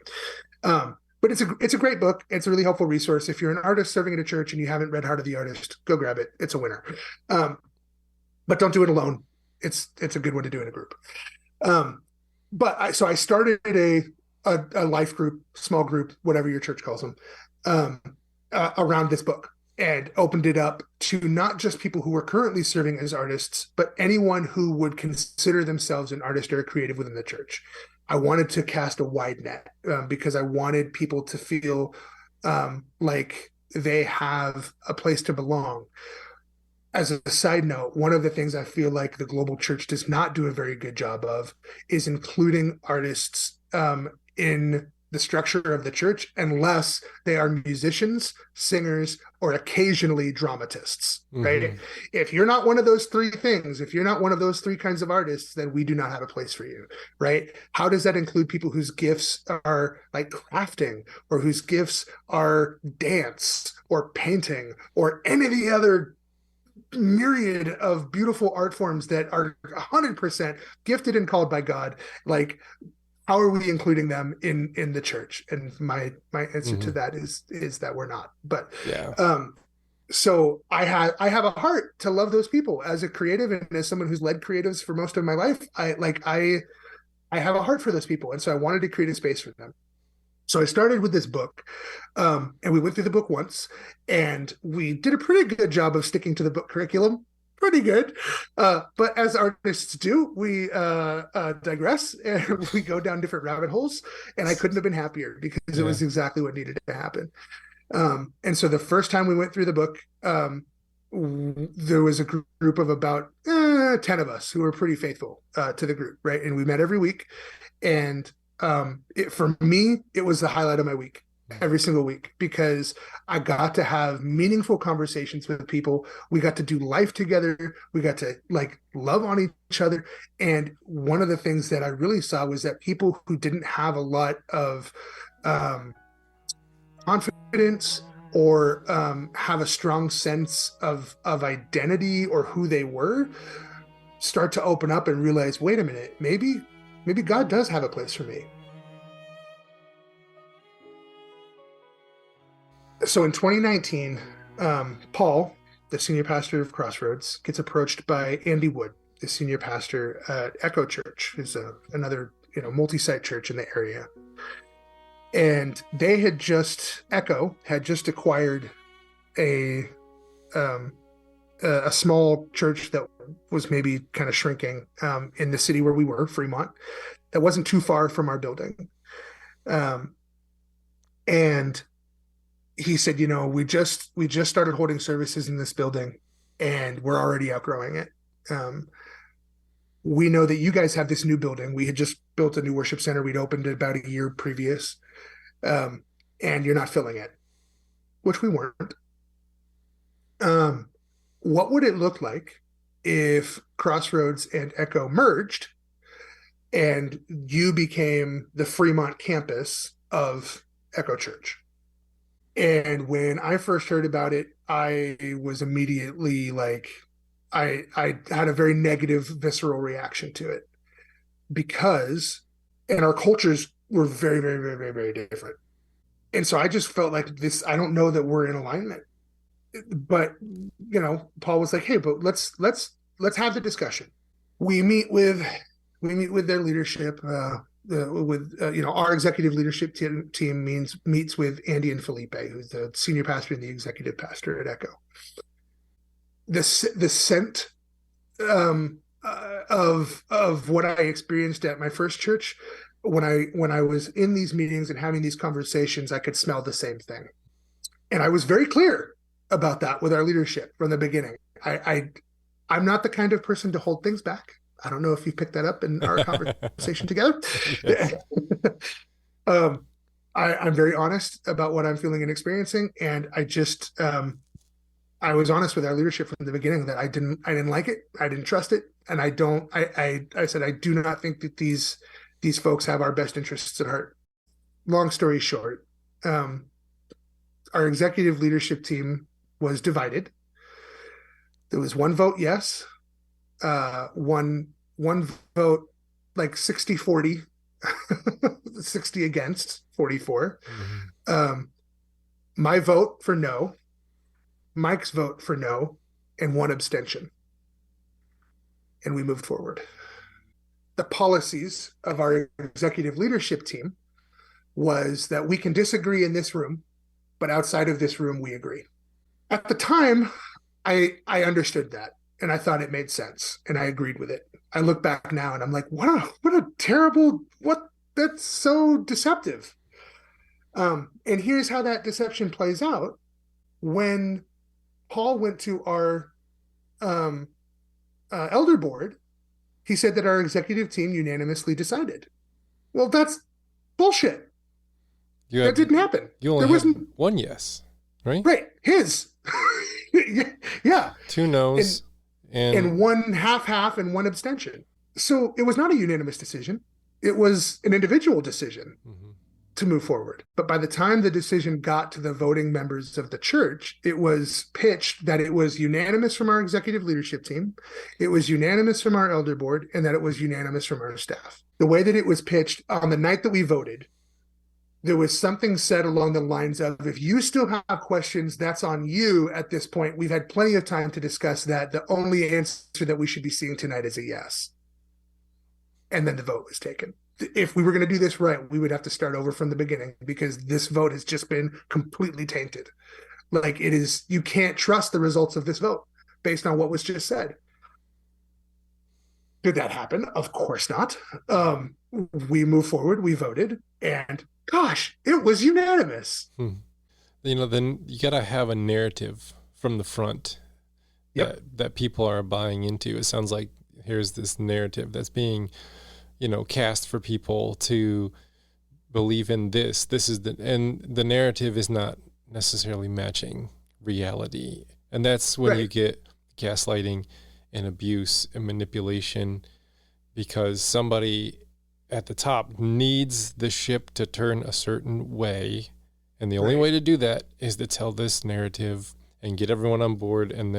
But it's a great book. It's a really helpful resource. If you're an artist serving in a church and you haven't read Heart of the Artist, go grab it. It's a winner. But don't do it alone. It's a good one to do in a group. So I started a life group, small group, whatever your church calls them, around this book, and opened it up to not just people who are currently serving as artists, but anyone who would consider themselves an artist or a creative within the church. I wanted to cast a wide net because I wanted people to feel like they have a place to belong. As a side note, one of the things I feel like the global church does not do a very good job of is including artists in the structure of the church unless they are musicians, singers, or occasionally dramatists, right? If you're not one of those three things, if you're not one of those three kinds of artists, then we do not have a place for you, right? How does that include people whose gifts are like crafting, or whose gifts are dance or painting or any of the other myriad of beautiful art forms that are 100% gifted and called by God? Like, how are we including them in the church? And my answer to that is that we're not. But yeah. So I have a heart to love those people as a creative, and as someone who's led creatives for most of my life. I have a heart for those people, and so I wanted to create a space for them. So I started with this book, and we went through the book once, and we did a pretty good job of sticking to the book curriculum. Pretty good. But as artists do, we digress and we go down different rabbit holes. And I couldn't have been happier because it was exactly what needed to happen. And so the first time we went through the book, there was a group of about 10 of us who were pretty faithful to the group, right? And we met every week. And for me, it was the highlight of my week. Every single week, because I got to have meaningful conversations with people. We got to do life together. We got to like love on each other. And one of the things that I really saw was that people who didn't have a lot of confidence or have a strong sense of identity or who they were start to open up and realize, wait a minute, maybe God does have a place for me. So in 2019, Paul, the senior pastor of Crossroads, gets approached by Andy Wood, the senior pastor at Echo Church, who's another multi-site church in the area. And they had Echo had just acquired a small church that was maybe kind of shrinking in the city where we were, Fremont, that wasn't too far from our building. And he said, we just started holding services in this building and we're already outgrowing it. We know that you guys have this new building. We had just built a new worship center. We'd opened it about a year previous. And you're not filling it, which we weren't. What would it look like if Crossroads and Echo merged and you became the Fremont campus of Echo Church? And when I first heard about it, I was immediately like, I had a very negative, visceral reaction to it and our cultures were very, very, very, very, very different. And so I just felt like this, I don't know that we're in alignment. But, Paul was like, hey, but let's have the discussion. We meet with their leadership, our executive leadership team meets with Andy and Felipe, who's the senior pastor and the executive pastor at Echo. The scent of what I experienced at my first church, when I was in these meetings and having these conversations, I could smell the same thing, and I was very clear about that with our leadership from the beginning. I'm not the kind of person to hold things back. I don't know if you picked that up in our conversation together. I'm very honest about what I'm feeling and experiencing. And I was honest with our leadership from the beginning that I didn't like it. I didn't trust it. And I said, I do not think that these folks have our best interests at heart. Long story short, our executive leadership team was divided. There was one vote yes, one vote like 60-40, 60 against 44. My vote for no, Mike's vote for no, and one abstention. And we moved forward. The policies of our executive leadership team was that we can disagree in this room, but outside of this room, we agree. At the time, I understood that, and I thought it made sense, and I agreed with it. I look back now, and I'm like, that's so deceptive. And here's how that deception plays out. When Paul went to our elder board, he said that our executive team unanimously decided. Well, that's bullshit. That didn't happen. You only There had wasn't. one yes, right? Right. His. Yeah. Two And no's and one half and one abstention. So it was not a unanimous decision. It was an individual decision mhm. to move forward. But by the time the decision got to the voting members of the church, it was pitched that it was unanimous from our executive leadership team, it was unanimous from our elder board, and that it was unanimous from our staff. The way that it was pitched on the night that we voted, there was something said along the lines of, if you still have questions, that's on you at this point. We've had plenty of time to discuss that. The only answer that we should be seeing tonight is a yes. And then the vote was taken. If we were going to do this right, we would have to start over from the beginning, because this vote has just been completely tainted. Like, it is, you can't trust the results of this vote based on what was just said. Did that happen? Of course not. We moved forward, we voted, and gosh, it was unanimous. Then you got to have a narrative from the front that people are buying into. It sounds like here's this narrative that's being, cast for people to believe in this. And the narrative is not necessarily matching reality. And that's when you get gaslighting and abuse and manipulation, because somebody at the top needs the ship to turn a certain way. And the only way to do that is to tell this narrative and get everyone on board. And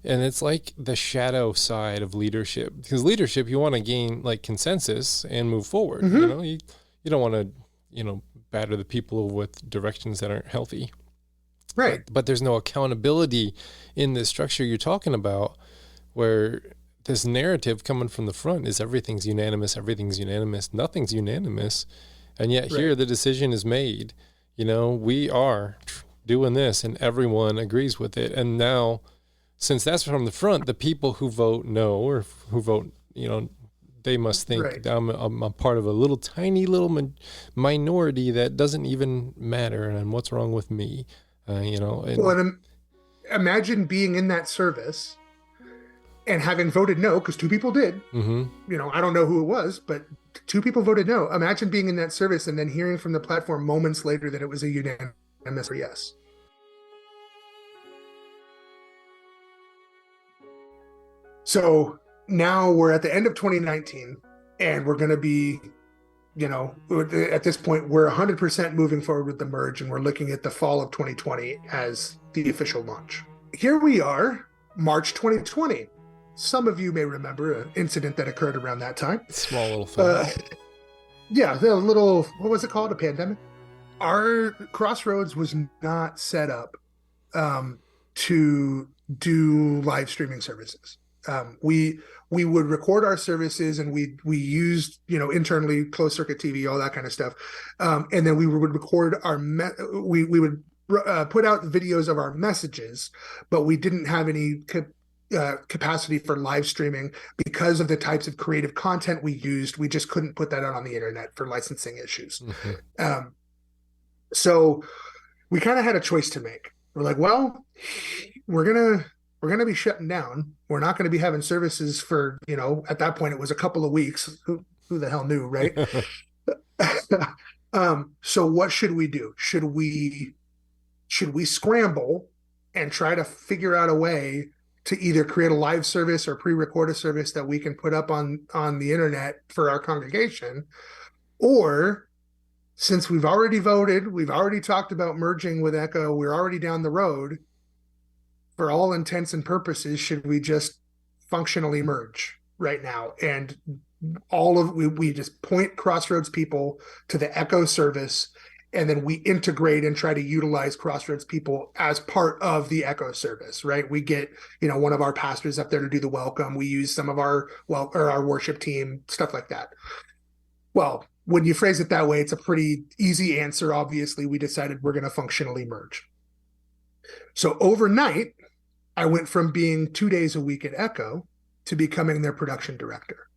it's like the shadow side of leadership, because leadership, you want to gain like consensus and move forward. Mm-hmm. You don't want to, batter the people with directions that aren't healthy. Right. But there's no accountability in the structure you're talking about, where this narrative coming from the front is everything's unanimous, nothing's unanimous. And yet here the decision is made, we are doing this and everyone agrees with it. And now, since that's from the front, the people who vote no, or who vote, they must think I'm a part of a little tiny little minority that doesn't even matter. And what's wrong with me? And imagine being in that service and having voted no, because two people did. Mm-hmm. I don't know who it was, but two people voted no. Imagine being in that service and then hearing from the platform moments later that it was a unanimous yes. So now we're at the end of 2019, and we're going to be, at this point, we're 100% moving forward with the merge, and we're looking at the fall of 2020 as the official launch. Here we are, March 2020. Some of you may remember an incident that occurred around that time. Small little thing. The little, what was it called? A pandemic? Our Crossroads was not set up to do live streaming services. We would record our services, and we used, internally closed circuit TV, all that kind of stuff. And then we would record we would put out videos of our messages, but we didn't have any capacity for live streaming because of the types of creative content we used. We just couldn't put that out on the internet for licensing issues. Mm-hmm. So we kind of had a choice to make. We're like, well, we're gonna be shutting down. We're not going to be having services for, at that point it was a couple of weeks. Who the hell knew, right? So what should we do? Should we scramble and try to figure out a way to either create a live service or pre-record a service that we can put up on the internet for our congregation? Or, since we've already voted, we've already talked about merging with Echo, we're already down the road, for all intents and purposes, should we just functionally merge right now? And we just point Crossroads people to the Echo service, and then we integrate and try to utilize Crossroads people as part of the Echo service, right? We get, one of our pastors up there to do the welcome. We use some of our worship team, stuff like that. Well, when you phrase it that way, it's a pretty easy answer. Obviously, we decided we're going to functionally merge. So overnight, I went from being 2 days a week at Echo to becoming their production director.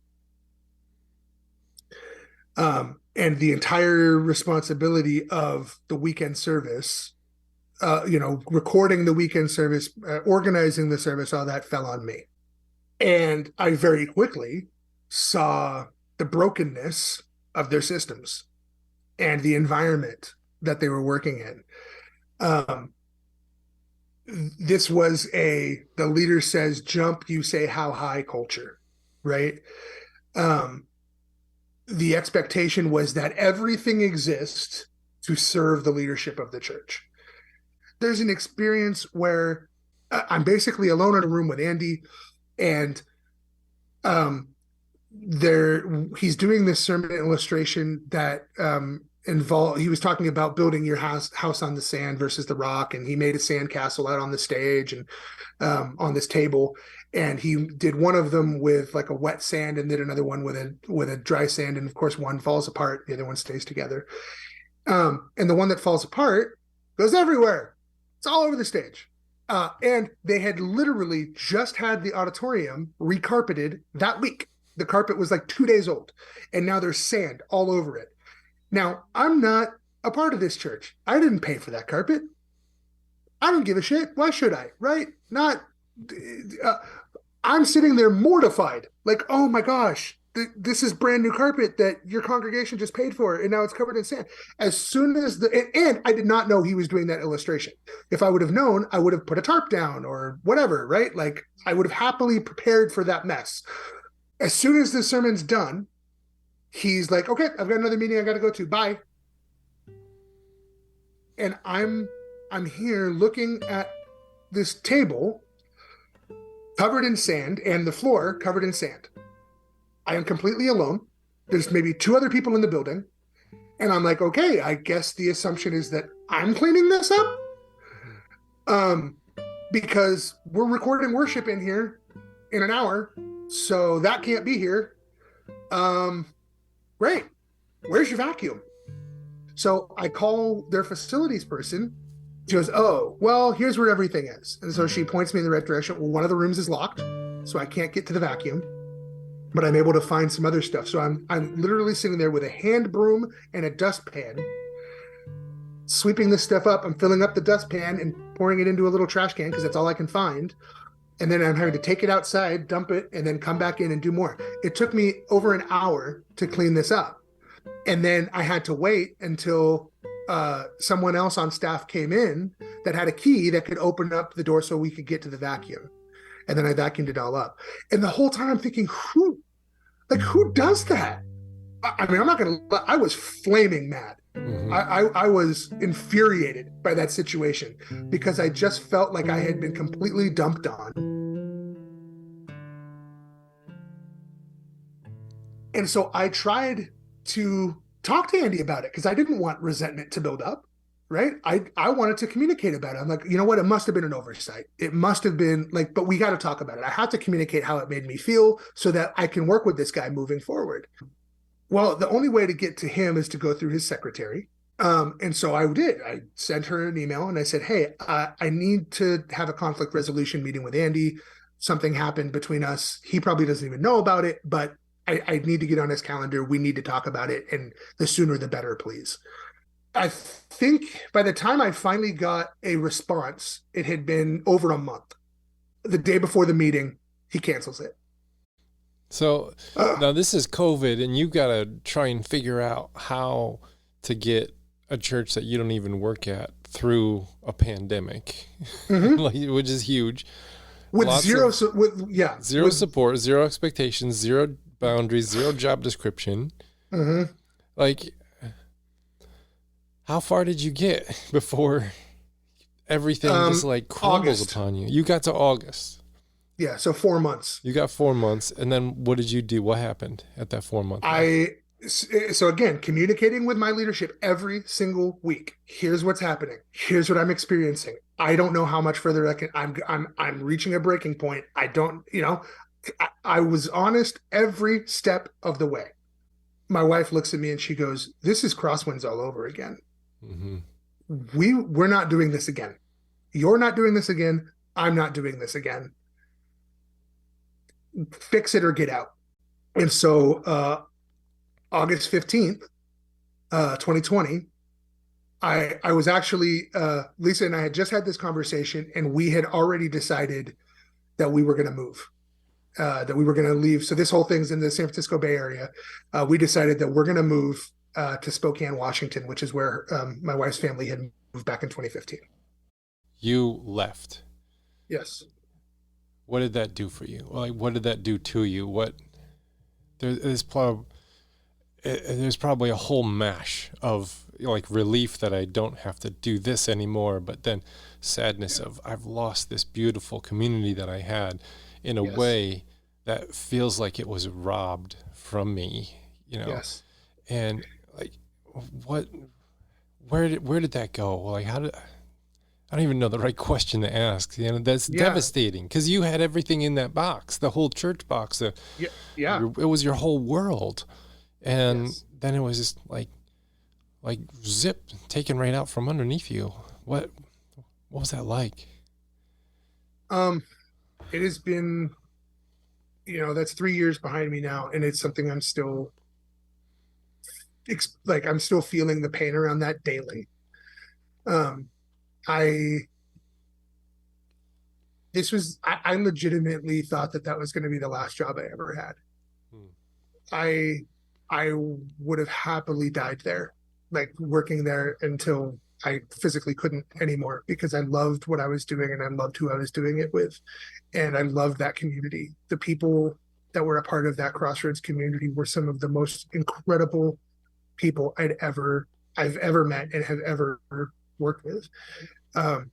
And the entire responsibility of the weekend service, recording the weekend service, organizing the service, all that fell on me. And I very quickly saw the brokenness of their systems and the environment that they were working in. This was the leader says jump, you say how high culture, right? The expectation was that everything exists to serve the leadership of the church. There's an experience where I'm basically alone in a room with Andy, and he's doing this sermon illustration that he was talking about building your house on the sand versus the rock, and he made a sand castle out on the stage and on this table, and he did one of them with like a wet sand and did another one with a dry sand, and of course one falls apart, the other one stays together, and the one that falls apart goes everywhere. It's all over the stage. And they had literally just had the auditorium recarpeted that week. The carpet was like 2 days old, and now there's sand all over it. Now, I'm not a part of this church. I didn't pay for that carpet. I don't give a shit. Why should I? Right? I'm sitting there mortified. Like, oh my gosh, this is brand new carpet that your congregation just paid for, and now it's covered in sand. As soon as and I did not know he was doing that illustration. If I would have known, I would have put a tarp down or whatever, right? Like, I would have happily prepared for that mess. As soon as the sermon's done, he's like, okay, I've got another meeting I got to go to. Bye. And I'm here looking at this table covered in sand and the floor covered in sand. I am completely alone. There's maybe 2 other people in the building. And I'm like, okay, I guess the assumption is that I'm cleaning this up. Because we're recording worship in here in an hour. So that can't be here. Great. Where's your vacuum? So I call their facilities person. She goes, oh, well, here's where everything is. And so she points me in the right direction. Well, one of the rooms is locked, so I can't get to the vacuum, but I'm able to find some other stuff. So I'm literally sitting there with a hand broom and a dustpan, sweeping this stuff up. I'm filling up the dustpan and pouring it into a little trash can because that's all I can find. And then I'm having to take it outside, dump it, and then come back in and do more. It took me over an hour to clean this up. And then I had to wait until someone else on staff came in that had a key that could open up the door so we could get to the vacuum. And then I vacuumed it all up. And the whole time I'm thinking, who does that? I mean, I'm not going to, I was flaming mad. Mm-hmm. I was infuriated by that situation because I just felt like I had been completely dumped on. And so I tried to talk to Andy about it because I didn't want resentment to build up, right? I wanted to communicate about it. I'm like, you know what? It must have been an oversight. It must have been like, but we got to talk about it. I have to communicate how it made me feel so that I can work with this guy moving forward. Well, the only way to get to him is to go through his secretary. And so I did. I sent her an email and I said, hey, I need to have a conflict resolution meeting with Andy. Something happened between us. He probably doesn't even know about it, but I need to get on his calendar. We need to talk about it. And the sooner the better, please. I think by the time I finally got a response, it had been over a month. The day before the meeting, he cancels it. So now this is COVID, and you got to try and figure out how to get a church that you don't even work at through a pandemic, mm-hmm. Which is huge. With zero support, zero expectations, zero boundaries, zero job description. Mm-hmm. Like, how far did you get before everything just like crumbles upon you? You got to August. Yeah, so 4 months. You got 4 months, and then what did you do? What happened at that 4 month? So again, communicating with my leadership every single week. Here's what's happening. Here's what I'm experiencing. I don't know how much further I can. I'm reaching a breaking point. I don't. I was honest every step of the way. My wife looks at me and she goes, "This is crosswinds all over again. Mm-hmm. We're not doing this again. You're not doing this again. I'm not doing this again. Fix it or get out." And so August 15th, 2020, I was actually, Lisa and I had just had this conversation, and we had already decided that we were going to move, that we were going to leave. So this whole thing's in the San Francisco Bay Area. We decided that we're going to move to Spokane, Washington, which is where my wife's family had moved back in 2015. You left. Yes. What did that do for you? Like, what did that do to you? There's probably there's probably a whole mash of like relief that I don't have to do this anymore, but then sadness of I've lost this beautiful community that I had in a way that feels like it was robbed from me, Yes. And like, what, where did that go? Like, I don't even know the right question to ask. That's devastating because you had everything in that box, the whole church box. It was your whole world. And then it was just like zip taken right out from underneath you. What was that like? It has been, that's 3 years behind me now, and it's something I'm still I'm still feeling the pain around that daily. I legitimately thought that was going to be the last job I ever had. I would have happily died there, like working there until I physically couldn't anymore, because I loved what I was doing and I loved who I was doing it with. And I loved that community. The people that were a part of that Crossroads community were some of the most incredible people I've ever met and have ever worked with. And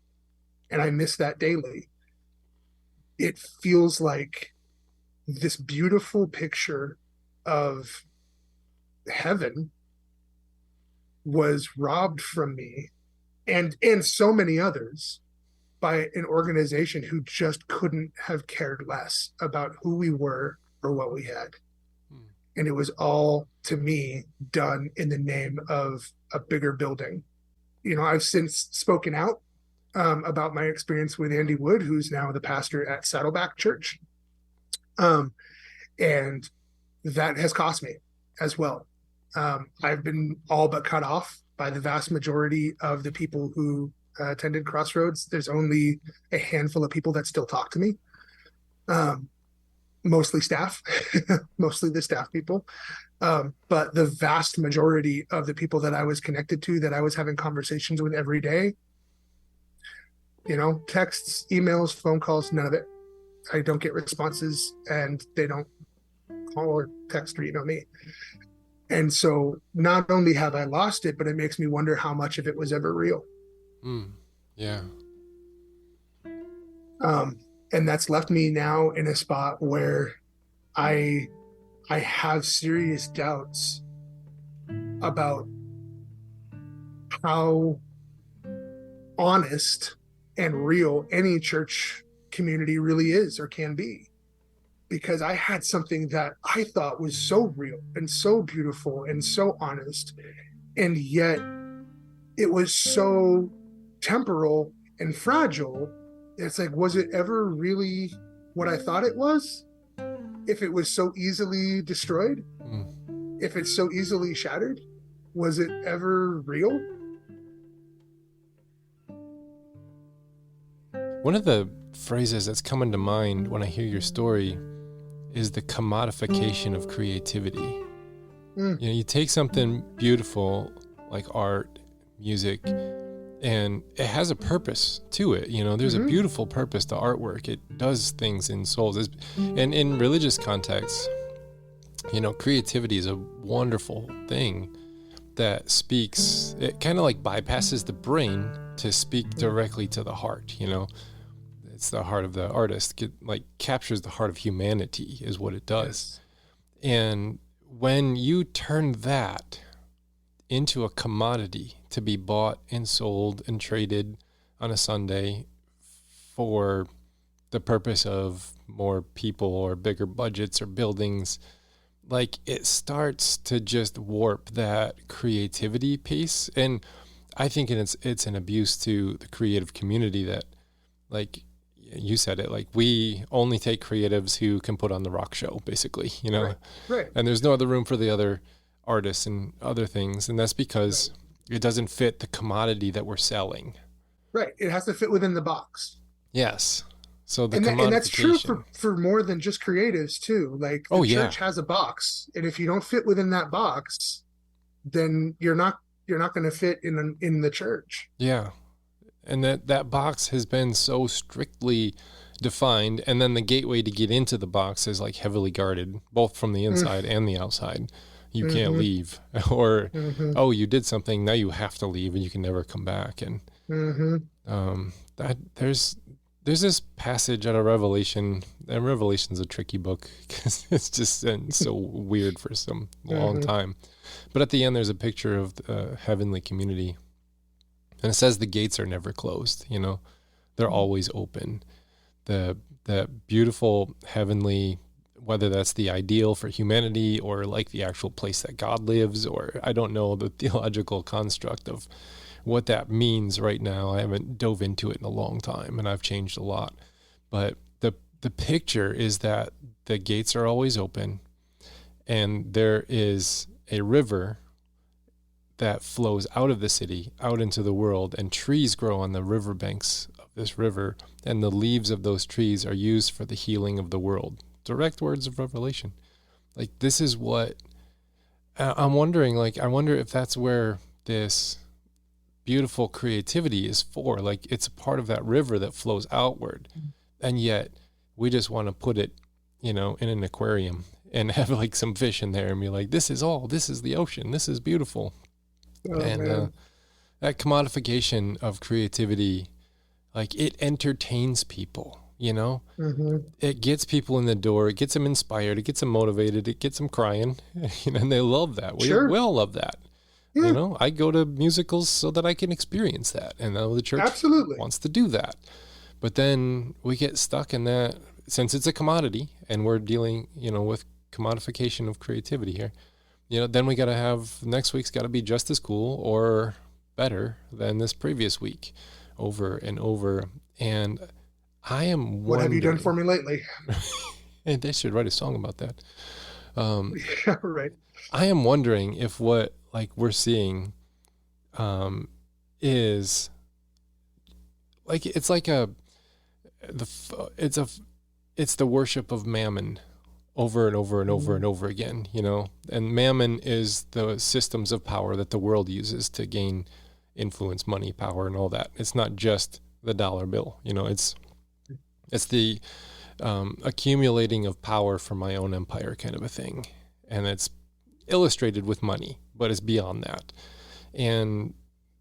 I miss that daily. It feels like this beautiful picture of heaven was robbed from me and so many others by an organization who just couldn't have cared less about who we were or what we had. And it was all, to me, done in the name of a bigger building. I've since spoken out about my experience with Andy Wood, who's now the pastor at Saddleback Church. And that has cost me as well. I've been all but cut off by the vast majority of the people who attended Crossroads. There's only a handful of people that still talk to me, mostly staff, mostly the staff people. But the vast majority of the people that I was connected to, that I was having conversations with every day, texts, emails, phone calls, none of it. I don't get responses, and they don't call or text or email me. And so not only have I lost it, but it makes me wonder how much of it was ever real. Yeah. And that's left me now in a spot where I have serious doubts about how honest and real any church community really is or can be. Because I had something that I thought was so real and so beautiful and so honest, and yet it was so temporal and fragile. It's like, was it ever really what I thought it was? If it was so easily destroyed, if it's so easily shattered, was it ever real? One of the phrases that's coming to mind when I hear your story is the commodification of creativity. You take something beautiful like art, music, and it has a purpose to it. There's a beautiful purpose to artwork. It does things in souls. And in religious contexts, creativity is a wonderful thing that speaks, it kind of like bypasses the brain to speak directly to the heart. It's the heart of the artist. It captures the heart of humanity is what it does. Yes. And when you turn that into a commodity to be bought and sold and traded on a Sunday for the purpose of more people or bigger budgets or buildings, it starts to just warp that creativity piece. And I think it's an abuse to the creative community that, you said it, we only take creatives who can put on the rock show, basically, Right. And there's no other room for the other artists and other things. And that's because it doesn't fit the commodity that we're selling. Right. It has to fit within the box. Yes. So and that's true for more than just creatives too. The church has a box. And if you don't fit within that box, then you're not going to fit in the church. Yeah. And that box has been so strictly defined, and then the gateway to get into the box is like heavily guarded, both from the Mm, inside and the outside. You can't mm-hmm, leave, or mm-hmm, oh, you did something, now you have to leave, and you can never come back. And mm-hmm. that there's this passage out of Revelation, and Revelation's a tricky book because it's just been so weird for some long Mm-hmm. time. But at the end, there's a picture of the heavenly community, and it says the gates are never closed. They're always open. The beautiful heavenly, whether that's the ideal for humanity or like the actual place that God lives, or I don't know the theological construct of what that means right now. I haven't dove into it in a long time, and I've changed a lot. But the picture is that the gates are always open, and there is a river that flows out of the city, out into the world, and trees grow on the riverbanks of this river, and the leaves of those trees are used for the healing of the world. Direct words of Revelation. Like, this is what I'm wondering. Like, I wonder if that's where this beautiful creativity is for. Like, it's a part of that river that flows outward, and yet we just want to put it, in an aquarium and have like some fish in there and be like, this is the ocean. This is beautiful. Oh And man. that commodification of creativity, like, it entertains people. Mm-hmm. It gets people in the door, it gets them inspired, it gets them motivated, it gets them crying, and they love that. We Sure. all love that. Yeah, I go to musicals so that I can experience that, and now the church absolutely. wants to do that. But then we get stuck in that, since it's a commodity and we're dealing, with commodification of creativity here. Then we got to have, next week's got to be just as cool or better than this previous week, over and over. And I am What have you done for wondering, me lately? and they should write a song about that. Um, Yeah, right. I am wondering if what like we're seeing um, is like it's like the it's a it's the worship of mammon over and over and over and Mhm. over again, and mammon is the systems of power that the world uses to gain influence, money, power, and all that. It's not just the dollar bill, it's the accumulating of power for my own empire kind of a thing, and it's illustrated with money, but it's beyond that. And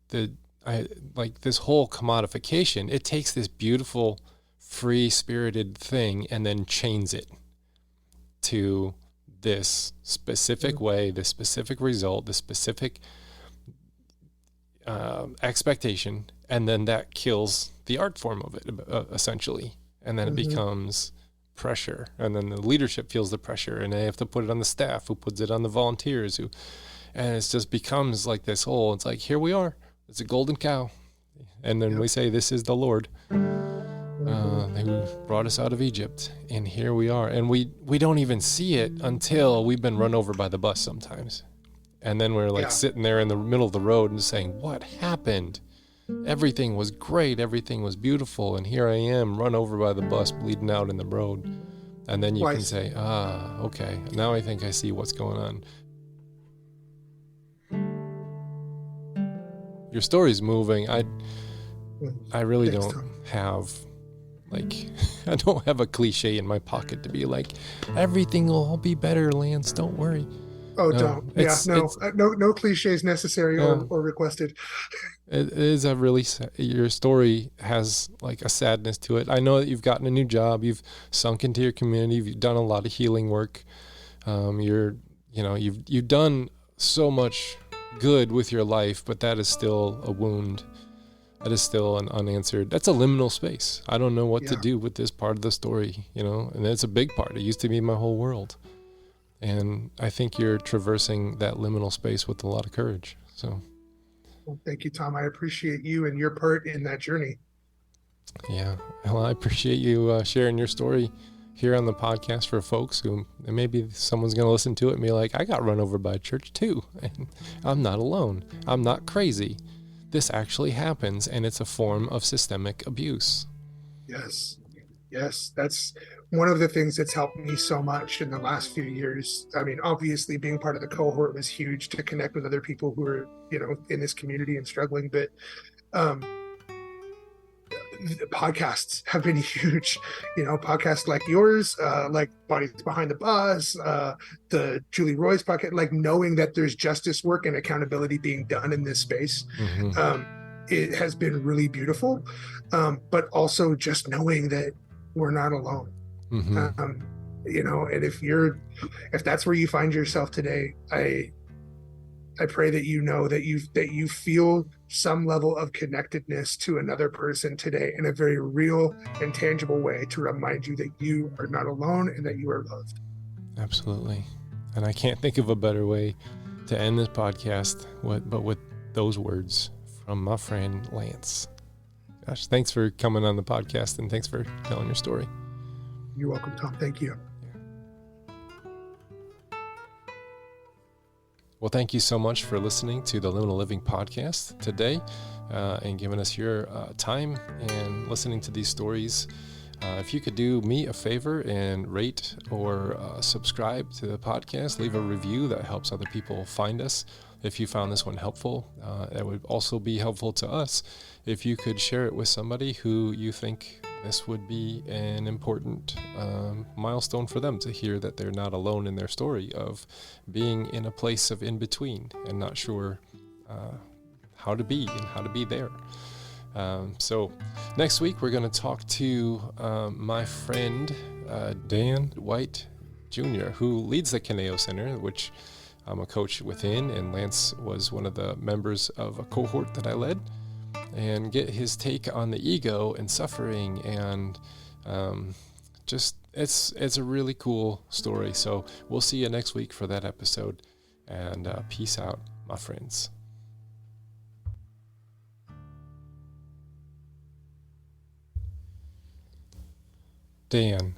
the I like this whole commodification. It takes this beautiful, free spirited thing and then chains it to this specific way, this specific result, this specific expectation, and then that kills the art form of it, essentially. And then it Mhm. becomes pressure, and then the leadership feels the pressure, and they have to put it on the staff, who puts it on the volunteers, and it just becomes like this whole. It's like, here we are, it's a golden cow, and then Yep. we say, this is the Lord Mhm. who brought us out of Egypt, and here we are, and we don't even see it until we've been run over by the bus sometimes, and then we're like Yeah. sitting there in the middle of the road and saying, what happened? Everything was great, everything was beautiful, and here I am run over by the bus, bleeding out in the road. And then you can Twice. say, okay, now I think I see what's going on. Your story's moving. Mhm. I really Thanks, don't Tom. have, like, I don't have a cliche in my pocket to be like, everything will all be better, Lance, don't worry. Oh, No, don't. Yeah, no, it's no cliches necessary yeah, or requested. it is a really your story has like a sadness to it. I know that you've gotten a new job, you've sunk into your community, you've done a lot of healing work. You've done so much good with your life, but that is still a wound. That is still an unanswered. That's a liminal space. I don't know what to Yeah. do with this part of the story, and it's a big part. It used to be my whole world. And I think you're traversing that liminal space with a lot of courage. So, Well, thank you, Tom. I appreciate you and your part in that journey. yeah. Well, I appreciate you sharing your story here on the podcast for folks who, and maybe someone's going to listen to it and be like, I got run over by a church too. And I'm not alone. I'm not crazy. This actually happens, and it's a form of systemic abuse. Yes. Yes. That's one of the things that's helped me so much in the last few years, I mean, obviously being part of the cohort was huge to connect with other people who are, in this community and struggling, but um, podcasts have been huge. Podcasts like yours, like Bodies Behind the Buzz, the Julie Roy's podcast, like knowing that there's justice work and accountability being done in this space. Mm-hmm. It has been really beautiful. But also just knowing that we're not alone. Mm-hmm. And if that's where you find yourself today, I pray that you feel some level of connectedness to another person today in a very real and tangible way to remind you that you are not alone and that you are loved. Absolutely. And I can't think of a better way to end this podcast but with those words from my friend Lance. Gosh, thanks for coming on the podcast, and thanks for telling your story. You're welcome, Tom. Thank you. Well, thank you so much for listening to the Liminal Living podcast today, and giving us your time and listening to these stories. If you could do me a favor and rate or subscribe to the podcast, leave a review, that helps other people find us. If you found this one helpful, it would also be helpful to us if you could share it with somebody who you think this would be an important milestone for them, to hear that they're not alone in their story of being in a place of in between and not sure how to be and how to be there. So next week we're going to talk to my friend Dan White Jr., who leads the Caneo Center, which I'm a coach within, and Lance was one of the members of a cohort that I led, and get his take on the ego and suffering, and it's a really cool story. So we'll see you next week for that episode, and peace out, my friends. Dan?